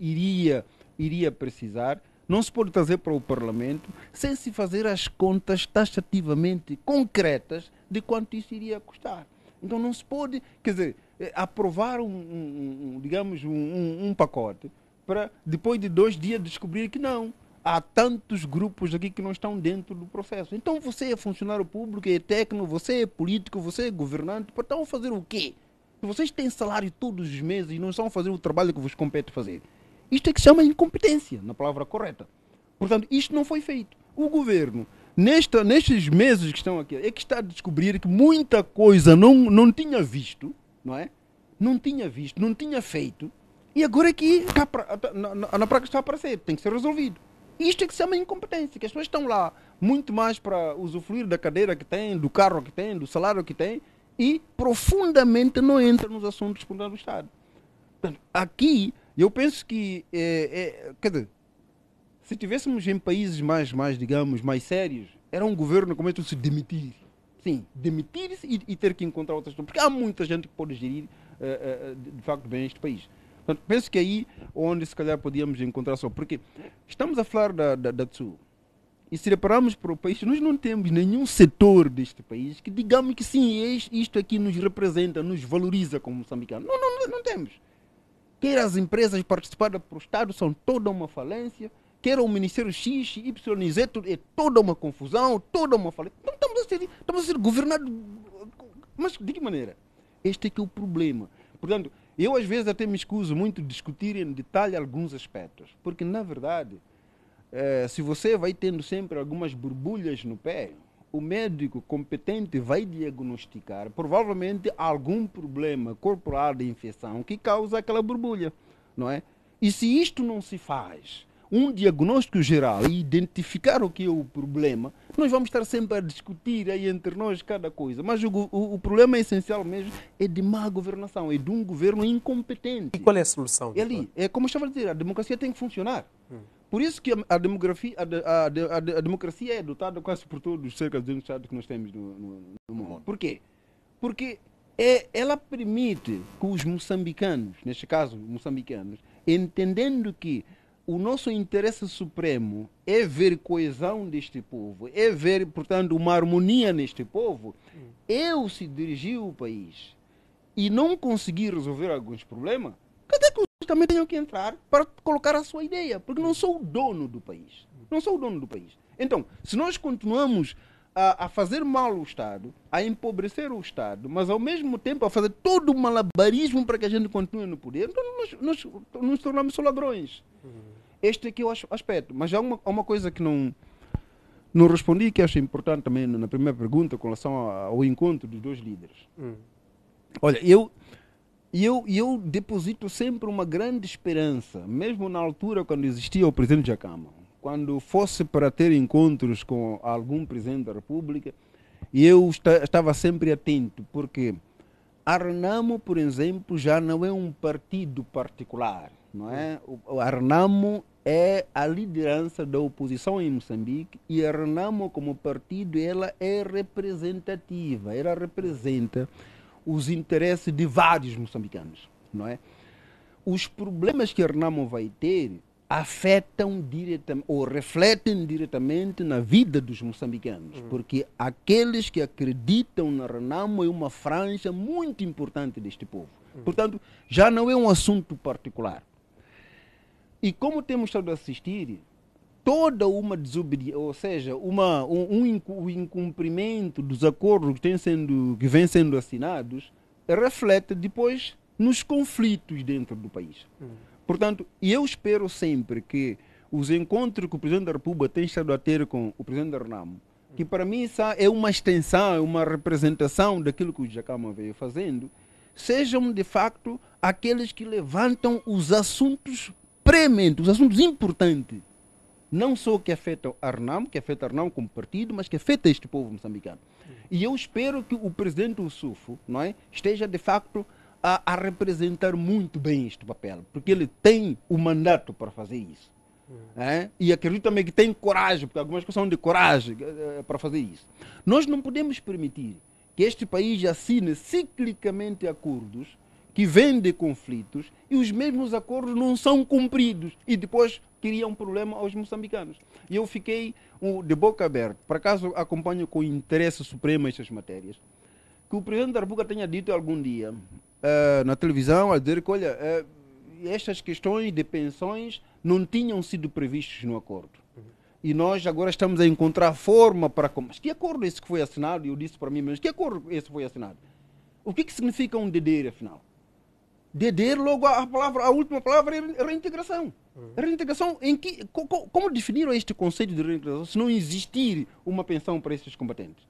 iria precisar, não se pode trazer para o Parlamento sem se fazer as contas taxativamente concretas de quanto isso iria custar. Então não se pode, quer dizer, aprovar um pacote para depois de 2 dias descobrir que não. Há tantos grupos aqui que não estão dentro do processo. Então você é funcionário público, é técnico, você é político, você é governante, então fazer o quê? Vocês têm salário todos os meses e não estão a fazer o trabalho que vos compete fazer. Isto é que se chama incompetência, na palavra correta. Portanto, isto não foi feito. O governo, nestes meses que estão aqui, é que está a descobrir que muita coisa não tinha visto, não é? Não tinha visto, não tinha feito, e agora é que na prática está a aparecer, tem que ser resolvido. Isto é que se chama incompetência, que as pessoas estão lá muito mais para usufruir da cadeira que têm, do carro que têm, do salário que têm, e profundamente não entra nos assuntos por do Estado. Portanto, aqui, eu penso que, quer dizer, se estivéssemos em países digamos, mais sérios, era um governo como se demitir. Sim, demitir-se e ter que encontrar outras pessoas. Porque há muita gente que pode gerir, de facto, bem este país. Portanto, penso que aí onde se calhar podíamos encontrar só. Porque estamos a falar da TSU. E se repararmos para o país, nós não temos nenhum setor deste país que digamos que sim, isto aqui nos representa, nos valoriza como moçambicanos. Não temos. Quer as empresas participadas pelo Estado são toda uma falência, quer o Ministério X, Y e Z, é toda uma confusão, toda uma falência. Então estamos a ser governados. Mas de que maneira? Este é que é o problema. Portanto, eu às vezes até me escuso muito de discutir em detalhe alguns aspectos, porque na verdade, se você vai tendo sempre algumas borbulhas no pé, o médico competente vai diagnosticar provavelmente algum problema corporal de infecção que causa aquela borbulha, não é? E se isto não se faz, um diagnóstico geral e identificar o que é o problema, nós vamos estar sempre a discutir aí entre nós cada coisa. Mas o problema essencial mesmo é de má governação, é de um governo incompetente. E qual é a solução? É ali, é como eu estava a dizer, a democracia tem que funcionar. Por isso que a democracia é adotada quase por todos os cerca de 200 estados que nós temos no mundo. Por quê? Porque ela permite que os moçambicanos, neste caso moçambicanos, entendendo que o nosso interesse supremo é ver coesão deste povo, é ver, portanto, uma harmonia neste povo, eu se dirigir o país e não conseguir resolver alguns problemas, cadê que os também tenham que entrar para colocar a sua ideia? Porque não sou o dono do país. Não sou o dono do país. Então, se nós continuamos a fazer mal o Estado, a empobrecer o Estado, mas ao mesmo tempo a fazer todo o malabarismo para que a gente continue no poder, então nós nos tornamos só ladrões. Este aqui é o aspecto. Mas há uma coisa que não respondi, que acho importante também na primeira pergunta, com relação ao encontro dos dois líderes. Olha, eu deposito sempre uma grande esperança, mesmo na altura quando existia o presidente Jacama, quando fosse para ter encontros com algum presidente da República, eu estava sempre atento, porque a Renamo, por exemplo, já não é um partido particular, não é? A Renamo é a liderança da oposição em Moçambique, e a Renamo como partido ela é representativa, ela representa os interesses de vários moçambicanos, não é? Os problemas que a Renamo vai ter afetam diretamente ou refletem diretamente na vida dos moçambicanos, porque aqueles que acreditam na Renamo é uma franja muito importante deste povo. Portanto, já não é um assunto particular. E como temos estado a assistir, toda uma desobediência, ou seja, o incumprimento dos acordos que vêm sendo assinados, reflete depois nos conflitos dentro do país. Portanto, eu espero sempre que os encontros que o Presidente da República tem estado a ter com o Presidente da Renamo, que para mim é uma extensão, é uma representação daquilo que o Jacama veio fazendo, sejam de facto aqueles que levantam os assuntos prementes, os assuntos importantes, não só que afetam a Renamo, que afeta a Renamo como partido, mas que afeta este povo moçambicano. E eu espero que o Presidente Ossufo, não é, esteja de facto a representar muito bem este papel, porque ele tem o mandato para fazer isso. E acredito também que tem coragem, porque algumas coisas são de coragem para fazer isso. Nós não podemos permitir que este país assine ciclicamente acordos que vêm de conflitos e os mesmos acordos não são cumpridos e depois criam problema aos moçambicanos. E eu fiquei de boca aberta, por acaso acompanho com interesse supremo estas matérias, que o Presidente da República tenha dito algum dia na televisão, a dizer que, olha, estas questões de pensões não tinham sido previstas no acordo. E nós agora estamos a encontrar forma para... Mas que acordo esse que foi assinado? Eu disse para mim mesmo, que acordo esse foi assinado? O que significa um DDR, afinal? DDR, logo a última palavra é reintegração. Reintegração em que... Como definiram este conceito de reintegração se não existir uma pensão para esses combatentes?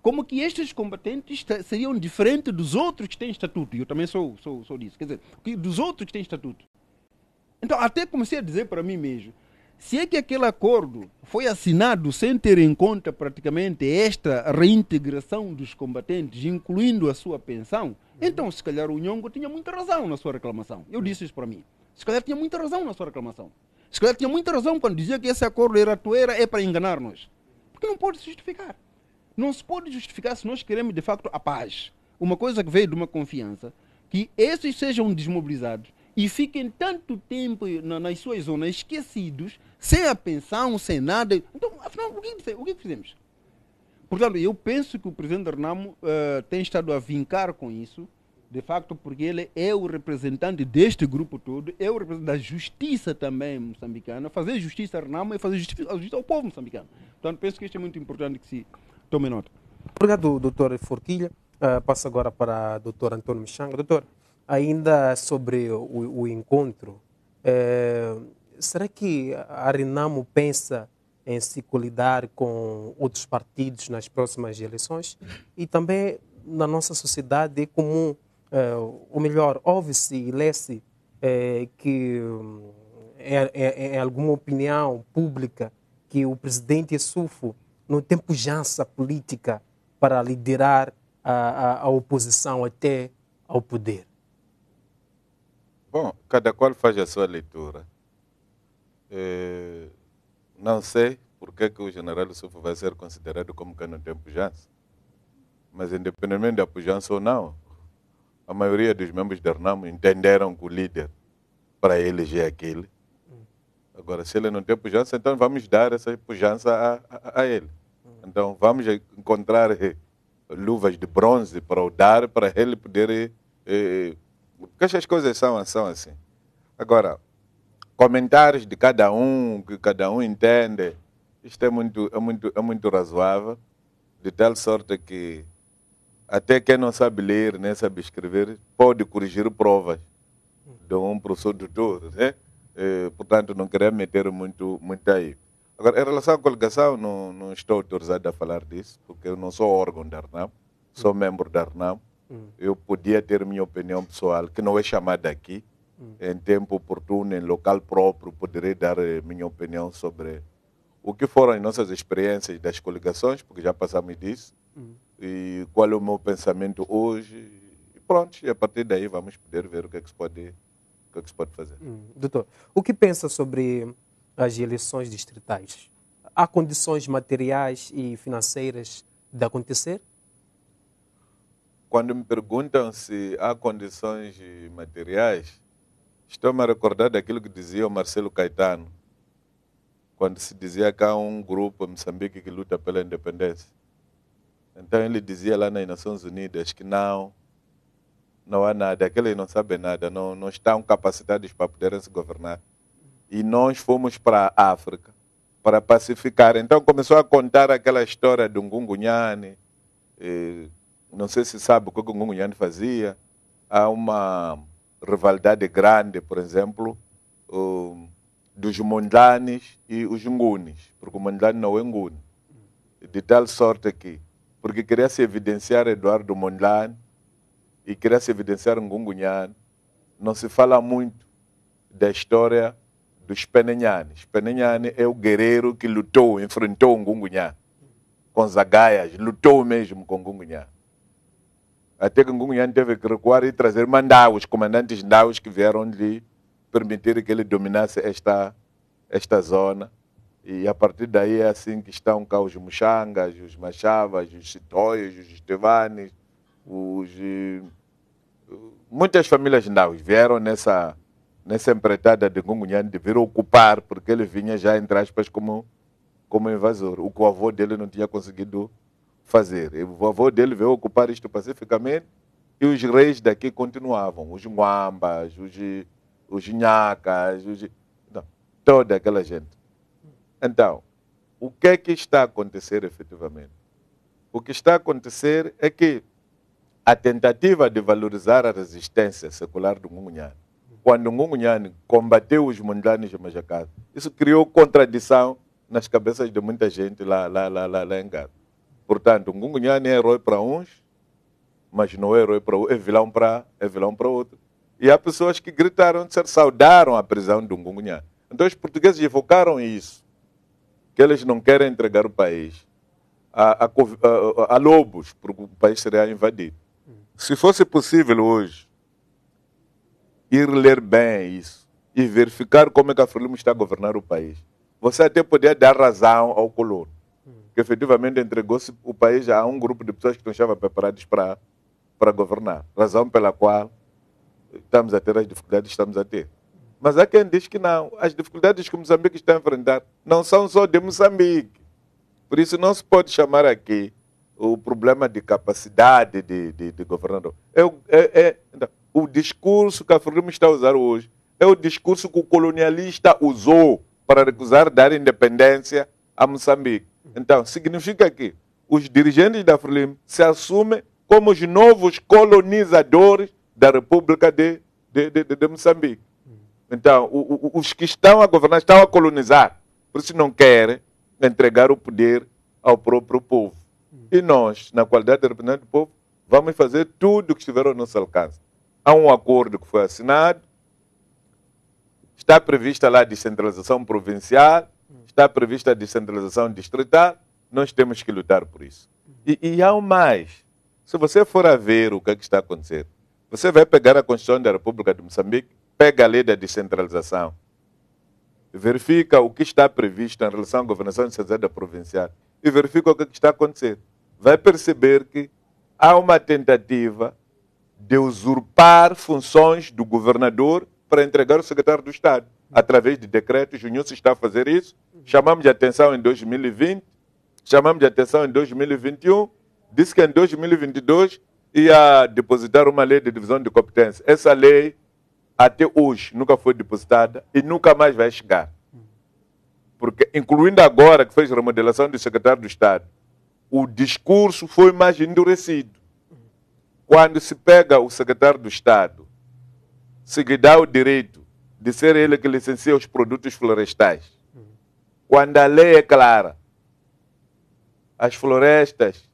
Como que estes combatentes seriam diferentes dos outros que têm estatuto? E eu também sou disso. Quer dizer, dos outros que têm estatuto. Então, até comecei a dizer para mim mesmo, se é que aquele acordo foi assinado sem ter em conta praticamente esta reintegração dos combatentes, incluindo a sua pensão, então, se calhar, o Nhongo tinha muita razão na sua reclamação. Eu disse isso para mim. Se calhar tinha muita razão na sua reclamação. Se calhar tinha muita razão quando dizia que esse acordo é para enganar-nos. Porque não pode se justificar. Não se pode justificar se nós queremos, de facto, a paz. Uma coisa que veio de uma confiança, que esses sejam desmobilizados e fiquem tanto tempo nas suas zonas esquecidos, sem a pensão, sem nada. Então, afinal, o que fizemos? Portanto, eu penso que o Presidente da Renamo tem estado a vincar com isso, de facto, porque ele é o representante deste grupo todo, é o representante da justiça também moçambicana, fazer justiça a Renamo e fazer justiça ao povo moçambicano. Portanto, penso que isto é muito importante que se tome nota. Obrigado, doutor Forquilha. Passo agora para o doutor Antônio Mchanga. Doutor, ainda sobre o encontro, será que a Renamo pensa em se colidar com outros partidos nas próximas eleições? E também na nossa sociedade é comum, ou melhor, ouve-se e lê-se que em alguma opinião pública que o presidente Issoufou não tem pujança política para liderar a oposição até ao poder? Bom, cada qual faz a sua leitura. Não sei por que o general Issoufou vai ser considerado como que não tem pujança. Mas independentemente da pujança ou não, a maioria dos membros da RNAM entenderam que o líder para eleger aquele. Agora, se ele não tem pujança, então vamos dar essa pujança a ele. Então, vamos encontrar luvas de bronze para o dar, para ele poder... porque essas coisas são assim. Agora, comentários de cada um, que cada um entende, isto é muito razoável, de tal sorte que até quem não sabe ler nem sabe escrever pode corrigir provas de um professor doutor, né? Portanto, não queria meter muito aí. Agora, em relação à coligação, não estou autorizado a falar disso, porque eu não sou órgão da RNAM, sou membro da RNAM. Eu podia ter minha opinião pessoal, que não é chamada aqui. Em tempo oportuno, em local próprio, poderei dar minha opinião sobre o que foram as nossas experiências das coligações, porque já passamos disso, e qual é o meu pensamento hoje. E pronto, e a partir daí vamos poder ver o que é que se pode fazer. Doutor, o que pensa sobre as eleições distritais? Há condições materiais e financeiras de acontecer? Quando me perguntam se há condições materiais, estou-me a recordar daquilo que dizia o Marcelo Caetano, quando se dizia que há um grupo em Moçambique que luta pela independência. Então ele dizia lá nas Nações Unidas que não há nada, aqueles não sabem nada, não estão capacitados para poderem se governar. E nós fomos para a África para pacificar. Então começou a contar aquela história do Ngungunyane. Não sei se sabe o que o Ngungunyane fazia. Há uma rivalidade grande, por exemplo, dos Mondlanes e os Ngunis, porque o Mondlane não é Nguni. De tal sorte que, porque queria se evidenciar Eduardo Mondlane e queria se evidenciar Ngungunyane, não se fala muito da história dos Penenyane. Penenyane é o guerreiro que lutou, enfrentou o Ngungunyane com Zagaias, lutou mesmo com o Ngungunyane. Até que o Ngungunyane teve que recuar e trazer Mandaus, comandantes Ndaus que vieram lhe permitir que ele dominasse esta zona. E a partir daí é assim que estão cá os Muxangas, os Machavas, os Chitoios, os Estevanes, muitas famílias Ndaus vieram nessa empreitada de Ngungunyane de vir ocupar, porque ele vinha já, entre aspas, como invasor, o que o avô dele não tinha conseguido fazer. E o avô dele veio ocupar isto pacificamente e os reis daqui continuavam, os Nguambas, os Nhacas, toda aquela gente. Então, o que é que está a acontecer efetivamente? O que está a acontecer é que a tentativa de valorizar a resistência secular do Ngungunyane, quando o Ngungunyane combateu os Mondlanes de Majacado, isso criou contradição nas cabeças de muita gente lá em Gaza. Portanto, o Ngungunyane é herói para uns, mas não é herói para outros, é vilão para outros. E há pessoas que gritaram, saudaram a prisão do Ngungunyane. Então os portugueses evocaram isso, que eles não querem entregar o país a lobos, porque o país seria invadido. Se fosse possível hoje ir ler bem isso e verificar como é que a Frelimo está a governar o país, você até poderia dar razão ao colono, que efetivamente entregou-se o país a um grupo de pessoas que não estavam preparadas para governar. Razão pela qual estamos a ter as dificuldades que estamos a ter. Mas há quem diz que não. As dificuldades que Moçambique está a enfrentar não são só de Moçambique. Por isso não se pode chamar aqui o problema de capacidade de governador. O discurso que a Frelimo está a usar hoje é o discurso que o colonialista usou para recusar dar independência a Moçambique. Então, significa que os dirigentes da Frelimo se assumem como os novos colonizadores da República de Moçambique. Então, os que estão a governar estão a colonizar. Por isso não querem entregar o poder ao próprio povo. E nós, na qualidade de representante do povo, vamos fazer tudo o que estiver ao nosso alcance. Há um acordo que foi assinado. está prevista lá a descentralização provincial, está prevista a descentralização distrital, nós temos que lutar por isso. E há mais. Se você for a ver o que é que está a acontecer, você vai pegar a Constituição da República de Moçambique, pega a lei da descentralização, verifica o que está previsto em relação à governação descentralizada provincial e verifica o que está a acontecer. Vai perceber que há uma tentativa de usurpar funções do governador para entregar ao secretário do Estado, através de decretos. O Nilson está a fazer isso. Chamamos de atenção em 2020, chamamos de atenção em 2021, disse que em 2022 ia depositar uma lei de divisão de competência. Essa lei, até hoje, nunca foi depositada e nunca mais vai chegar. Porque, incluindo agora que fez remodelação do secretário do Estado, o discurso foi mais endurecido. Quando se pega o secretário do Estado, se lhe dá o direito de ser ele que licencia os produtos florestais. Quando a lei é clara, as florestas,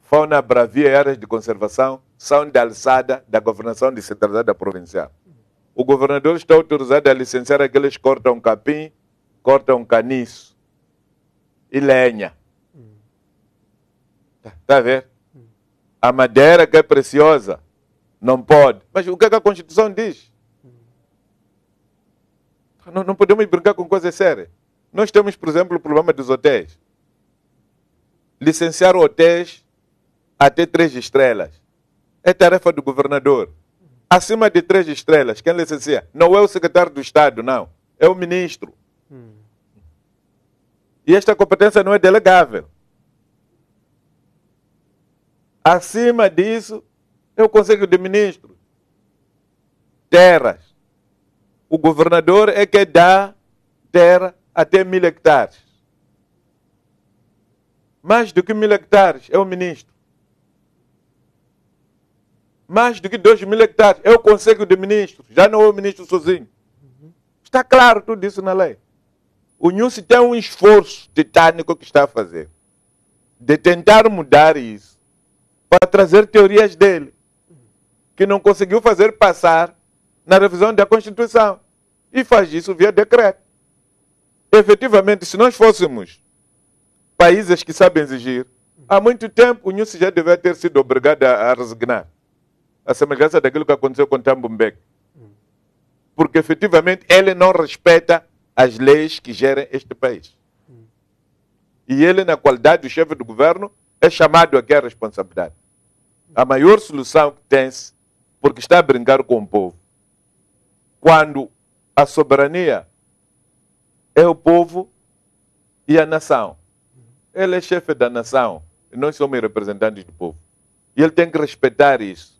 fauna bravia e áreas de conservação são de alçada da governação descentralizada provincial. O governador está autorizado a licenciar aqueles que cortam capim, cortam caniço e lenha. Está a ver? A madeira que é preciosa não pode. Mas o que a Constituição diz? Não podemos brincar com coisas sérias. Nós temos, por exemplo, o problema dos hotéis. Licenciar hotéis até 3 estrelas é tarefa do governador. Acima de 3 estrelas, quem licencia? Não é o secretário do Estado, não. É o ministro. E esta competência não é delegável. Acima disso, é o Conselho de Ministros. Terras. O governador é que dá terra até 1000 hectares. Mais do que 1000 hectares é o ministro. Mais do que 2000 hectares é o Conselho de Ministros. Já não é o ministro sozinho. Está claro tudo isso na lei. O Nilson tem um esforço titânico que está a fazer de tentar mudar isso para trazer teorias dele que não conseguiu fazer passar na revisão da Constituição. E faz isso via decreto. Efetivamente, se nós fôssemos países que sabem exigir, há muito tempo o Nilson já deveria ter sido obrigado a resignar. A semelhança daquilo que aconteceu com Thabo Mbeki. Porque efetivamente ele não respeita as leis que gerem este país. E ele, na qualidade de chefe do governo, é chamado aqui à responsabilidade. A maior solução que tem-se, porque está a brincar com o povo, quando a soberania é o povo e a nação. Ele é chefe da nação e nós somos representantes do povo. E ele tem que respeitar isso.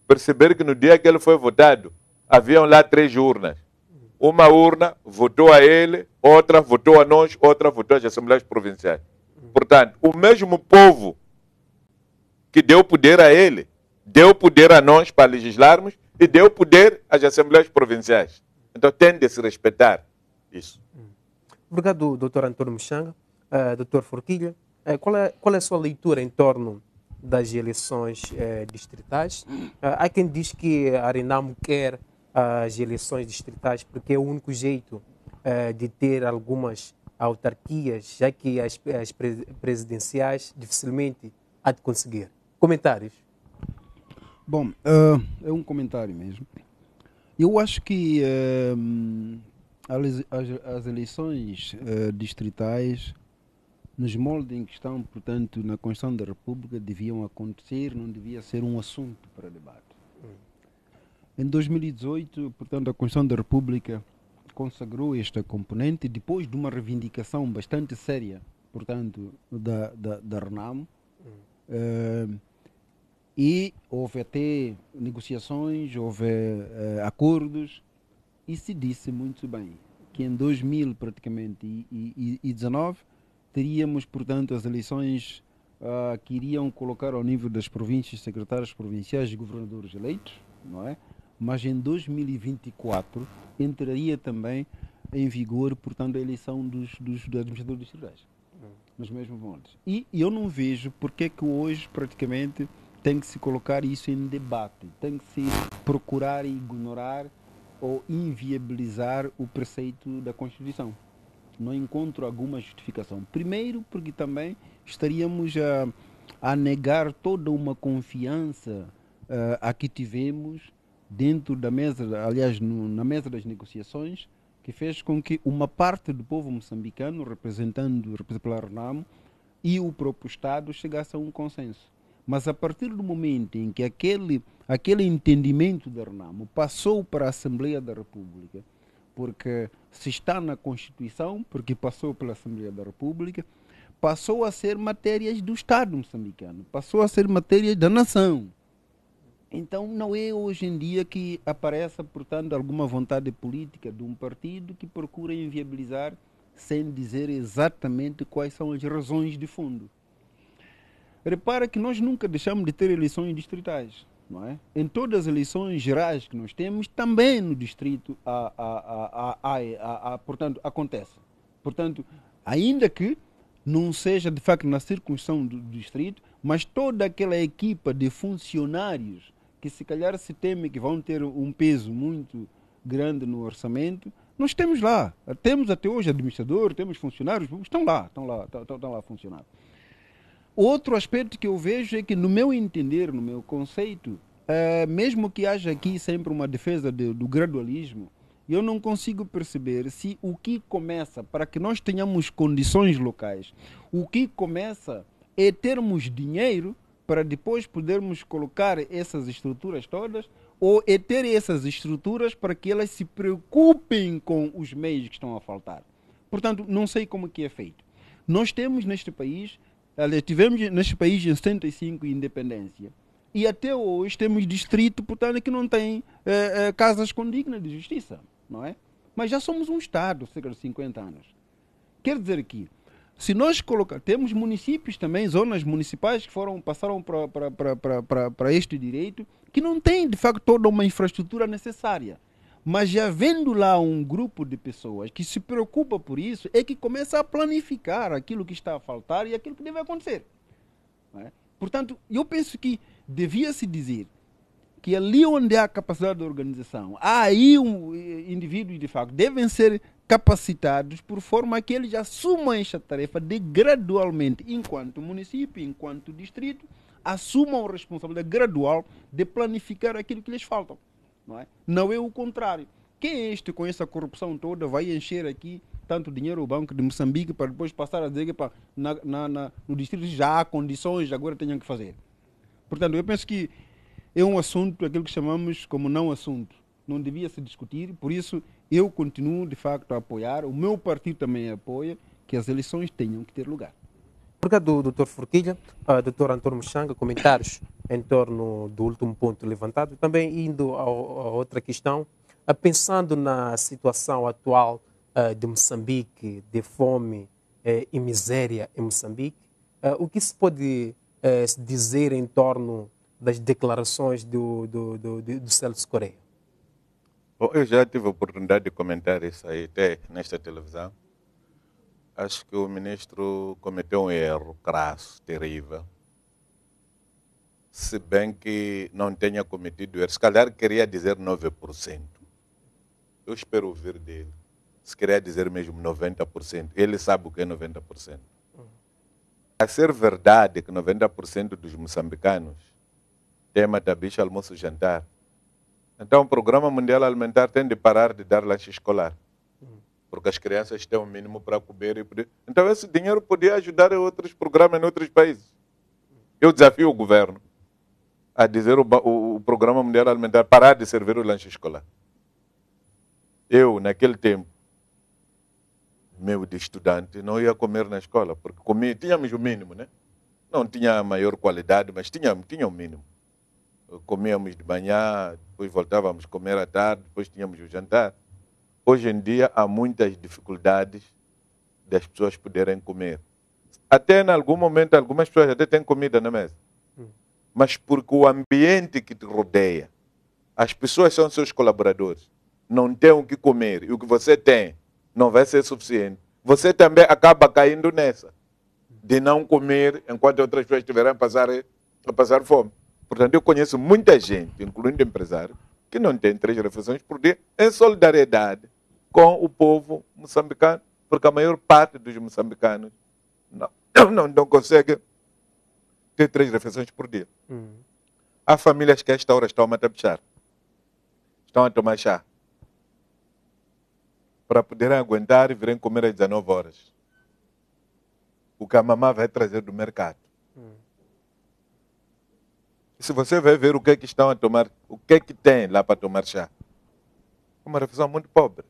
Perceber que no dia que ele foi votado, haviam lá 3 urnas. Uma urna votou a ele, outra votou a nós, outra votou às Assembleias Provinciais. Portanto, o mesmo povo que deu poder a ele, deu poder a nós para legislarmos e deu poder às Assembleias Provinciais. Então tem de se respeitar isso. Obrigado, Dr. Antônio Muxanga. Dr. Forquilha, qual é a sua leitura em torno das eleições distritais? Há quem diz que a Renamo quer as eleições distritais porque é o único jeito de ter algumas autarquias, já que as presidenciais dificilmente há de conseguir. Comentários? Bom, é um comentário mesmo. Eu acho que as eleições distritais, nos moldes em que estão, portanto, na Constituição da República, deviam acontecer, não devia ser um assunto para debate. Em 2018, portanto, a Constituição da República consagrou esta componente depois de uma reivindicação bastante séria, portanto, da Renamo. E houve até negociações, houve acordos, e se disse muito bem que em 2000 praticamente e 19 teríamos, portanto, as eleições que iriam colocar ao nível das províncias, secretários provinciais e governadores eleitos, não é? Mas em 2024 entraria também em vigor, portanto, a eleição dos administradores distritais, nos mesmos moldes. E eu não vejo porque é que hoje praticamente tem que se colocar isso em debate, tem que se procurar ignorar ou inviabilizar o preceito da Constituição. Não encontro alguma justificação. Primeiro, porque também estaríamos a negar toda uma confiança a que tivemos dentro da mesa, aliás, na mesa das negociações, que fez com que uma parte do povo moçambicano, representado pela RENAMO, e o próprio Estado chegasse a um consenso. Mas a partir do momento em que aquele entendimento da RENAMO passou para a Assembleia da República, porque se está na Constituição, porque passou pela Assembleia da República, passou a ser matérias do Estado moçambicano, passou a ser matérias da nação. Então não é hoje em dia que apareça, portanto, alguma vontade política de um partido que procura inviabilizar sem dizer exatamente quais são as razões de fundo. Repara que nós nunca deixamos de ter eleições distritais, não é? Em todas as eleições gerais que nós temos, também no distrito portanto, acontece. Portanto, ainda que não seja de facto na circunscrição do distrito, mas toda aquela equipa de funcionários que se calhar se teme que vão ter um peso muito grande no orçamento, nós temos lá. Temos até hoje administrador, temos funcionários, estão lá a funcionar. Outro aspecto que eu vejo é que, no meu entender, no meu conceito, mesmo que haja aqui sempre uma defesa do gradualismo, eu não consigo perceber se o que começa, para que nós tenhamos condições locais, o que começa é termos dinheiro para depois podermos colocar essas estruturas todas, ou é ter essas estruturas para que elas se preocupem com os meios que estão a faltar. Portanto, não sei como que é feito. Nós temos neste país, tivemos neste país em 75 independência, e até hoje temos distrito, portanto, que não tem casas condignas de justiça, não é? Mas já somos um Estado, cerca de 50 anos. Quer dizer que, se nós temos municípios também, zonas municipais que passaram para este direito, que não têm, de facto, toda uma infraestrutura necessária. Mas já vendo lá um grupo de pessoas que se preocupa por isso, é que começa a planificar aquilo que está a faltar e aquilo que deve acontecer. Não é? Portanto, eu penso que devia-se dizer que ali onde há capacidade de organização, há aí indivíduos, de facto, devem ser capacitados por forma que eles assumam esta tarefa de gradualmente, enquanto município, enquanto distrito, assumam a responsabilidade gradual de planificar aquilo que lhes falta. Não é o contrário. Quem é este com essa corrupção toda vai encher aqui tanto dinheiro ao Banco de Moçambique para depois passar a dizer que no distrito já há condições, agora tenham que fazer. Portanto, eu penso que é um assunto, aquilo que chamamos como não assunto. Não devia se discutir, por isso eu continuo de facto a apoiar, o meu partido também apoia que as eleições tenham que ter lugar. Obrigado, Dr. Forquilha. Dr. Antônio Muxanga, comentários em torno do último ponto levantado. Também indo a outra questão, pensando na situação atual de Moçambique, de fome e miséria em Moçambique, o que se pode dizer em torno das declarações do Celso Correia? Bom, eu já tive a oportunidade de comentar isso aí até nesta televisão. Acho que o ministro cometeu um erro crasso, terrível. Se bem que não tenha cometido erro. Se calhar queria dizer 9%. Eu espero ouvir dele. Se queria dizer mesmo 90%. Ele sabe o que é 90%. A ser verdade que 90% dos moçambicanos têm matabicho, almoço e jantar, então o Programa Mundial Alimentar tem de parar de dar lanche escolar. Porque as crianças têm um mínimo para comer e poder... Então esse dinheiro podia ajudar em outros programas em outros países. Eu desafio o governo a dizer o Programa Mundial Alimentar parar de servir o lanche escolar. Eu, naquele tempo, meu de estudante, não ia comer na escola, porque tínhamos o mínimo, né? Não tinha a maior qualidade, mas tinha o mínimo. Comíamos de manhã, depois voltávamos a comer à tarde, depois tínhamos o jantar. Hoje em dia há muitas dificuldades das pessoas poderem comer. Até em algum momento, algumas pessoas até têm comida na mesa. Mas porque o ambiente que te rodeia, as pessoas são seus colaboradores, não têm o que comer, e o que você tem não vai ser suficiente. Você também acaba caindo nessa, de não comer enquanto outras pessoas estiverem a passar fome. Portanto, eu conheço muita gente, incluindo empresários, que não tem 3 refeições por dia, em solidariedade com o povo moçambicano, porque a maior parte dos moçambicanos não consegue ter 3 refeições por dia. Há famílias que a esta hora estão a matapichar, estão a tomar chá, para poderem aguentar e virem comer às 19 horas. O que a mamã vai trazer do mercado. E se você vai ver o que é que estão a tomar, o que é que tem lá para tomar chá, é uma refeição muito pobre.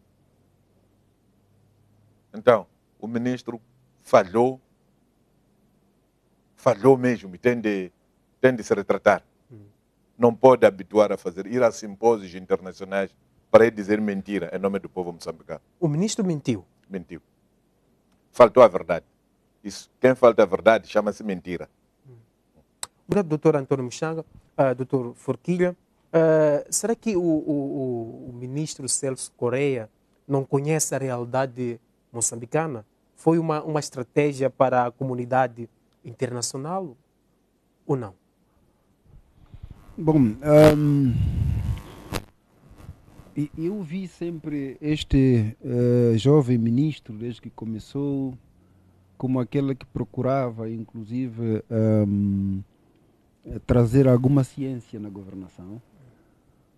Então, o ministro falhou mesmo e tem de se retratar. Não pode habituar a ir a simpósios internacionais para ir dizer mentira em nome do povo moçambicano. O ministro mentiu? Mentiu. Faltou a verdade. Isso, quem falta a verdade chama-se mentira. Obrigado, doutor Antônio Muxanga. Doutor Forquilha, será que o ministro Celso Correia não conhece a realidade moçambicana? Foi uma estratégia para a comunidade internacional ou não? Bom, eu vi sempre este jovem ministro, desde que começou, como aquele que procurava, inclusive, trazer alguma ciência na governação.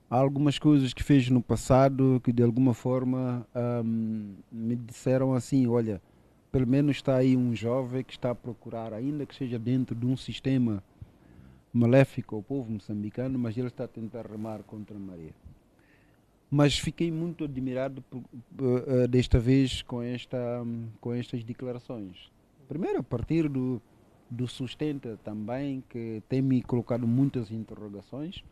Há algumas coisas que fez no passado que, de alguma forma, me disseram assim, olha, pelo menos está aí um jovem que está a procurar, ainda que seja dentro de um sistema maléfico ao povo moçambicano, mas ele está a tentar remar contra a maré. Mas fiquei muito admirado desta vez com estas declarações. Primeiro, a partir do Sustenta também, que tem me colocado muitas interrogações.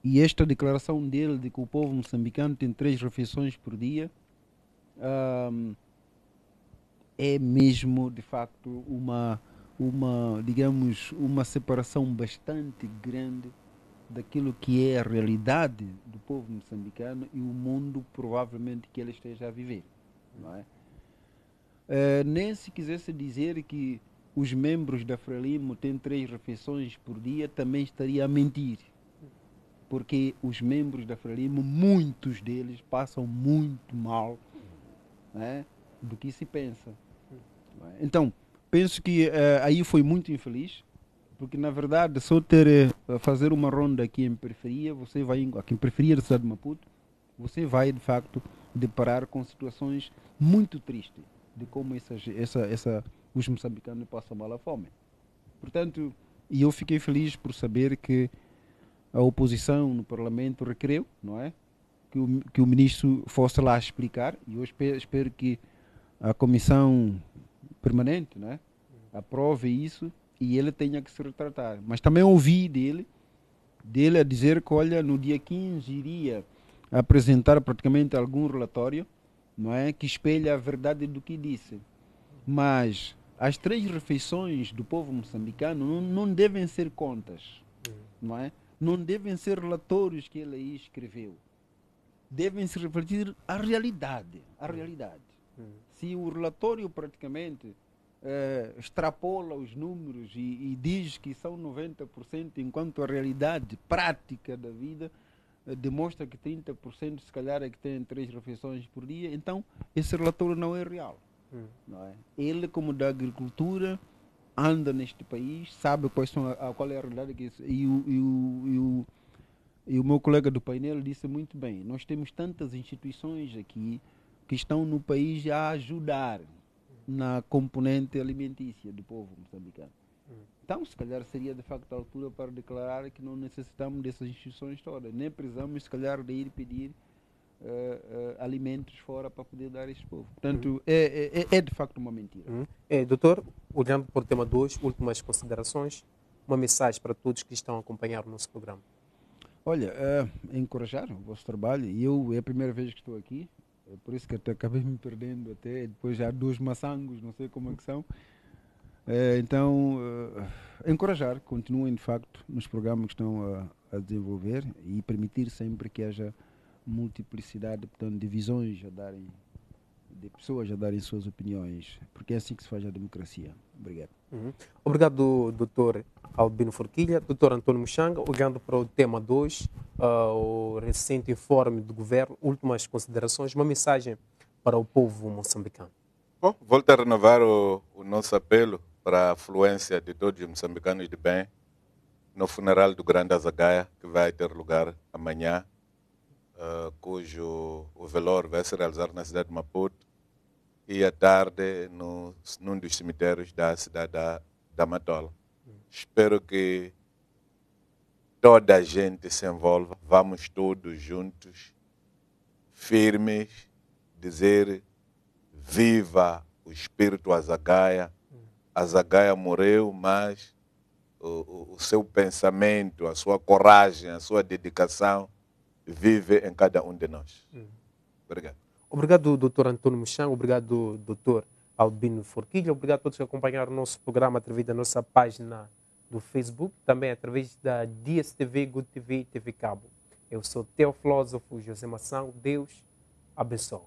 E esta declaração dele de que o povo moçambicano tem 3 refeições por dia é mesmo, de facto, digamos, uma separação bastante grande daquilo que é a realidade do povo moçambicano e o mundo provavelmente que ele esteja a viver, não é? Nem se quisesse dizer que os membros da Frelimo têm 3 refeições por dia, também estaria a mentir, porque os membros da Frelimo, muitos deles passam muito mal, né, do que se pensa. Então, penso que aí foi muito infeliz, porque na verdade só fazer uma ronda aqui em periferia, você vai aqui em periferia da cidade de Maputo, você vai de facto deparar com situações muito tristes de como os moçambicanos passam mal a fome. Portanto, e eu fiquei feliz por saber que a oposição no Parlamento requereu, não é, que o ministro fosse lá explicar, e eu espero que a comissão permanente, né, aprove isso e ele tenha que se retratar. Mas também ouvi dele a dizer que, olha, no dia 15 iria apresentar praticamente algum relatório, não é, que espelha a verdade do que disse. Mas as 3 refeições do povo moçambicano não devem ser contas, não é? Não devem ser relatórios que ele aí escreveu. Devem se refletir a realidade. Se o relatório praticamente extrapola os números e diz que são 90%, enquanto a realidade prática da vida demonstra que 30% se calhar é que tem 3 refeições por dia, então esse relatório não é real. Não é? Ele, como da agricultura, anda neste país, sabe qual é a realidade que isso, e o meu colega do painel disse muito bem, nós temos tantas instituições aqui que estão no país a ajudar na componente alimentícia do povo moçambicano. Então, se calhar seria de facto a altura para declarar que não necessitamos dessas instituições todas, nem precisamos, se calhar, de ir pedir alimentos fora para poder dar a este povo. Portanto, é de facto uma mentira. Doutor, olhando para o tema 2, últimas considerações, uma mensagem para todos que estão a acompanhar o nosso programa. Olha, encorajar o vosso trabalho. E é a primeira vez que estou aqui, por isso que até acabei me perdendo até, depois já há 2 maçangos, não sei como é que são. Então, encorajar, continuem de facto nos programas que estão a desenvolver e permitir sempre que haja multiplicidade, portanto, de visões a darem de pessoas a darem suas opiniões, porque é assim que se faz a democracia. Obrigado. Obrigado, doutor Albino Forquilha. Doutor Antônio Muxanga, olhando para o tema 2, o recente informe do governo, últimas considerações, uma mensagem para o povo moçambicano. Bom, volto a renovar o nosso apelo para a afluência de todos os moçambicanos de bem no funeral do Grande Azagaia, que vai ter lugar amanhã, cujo o velório vai se realizar na cidade de Maputo, e à tarde num dos cemitérios da cidade da Matola. Espero que toda a gente se envolva, vamos todos juntos, firmes, dizer viva o espírito Azagaia. Azagaia morreu, mas o seu pensamento, a sua coragem, a sua dedicação vive em cada um de nós. Obrigado. Obrigado, doutor Antônio Muxanga. Obrigado, doutor Albino Forquilha. Obrigado a todos que acompanharam o nosso programa através da nossa página do Facebook, também através da DSTV, Good TV e TV Cabo. Eu sou Teo Filósofo José Mação. Deus abençoe.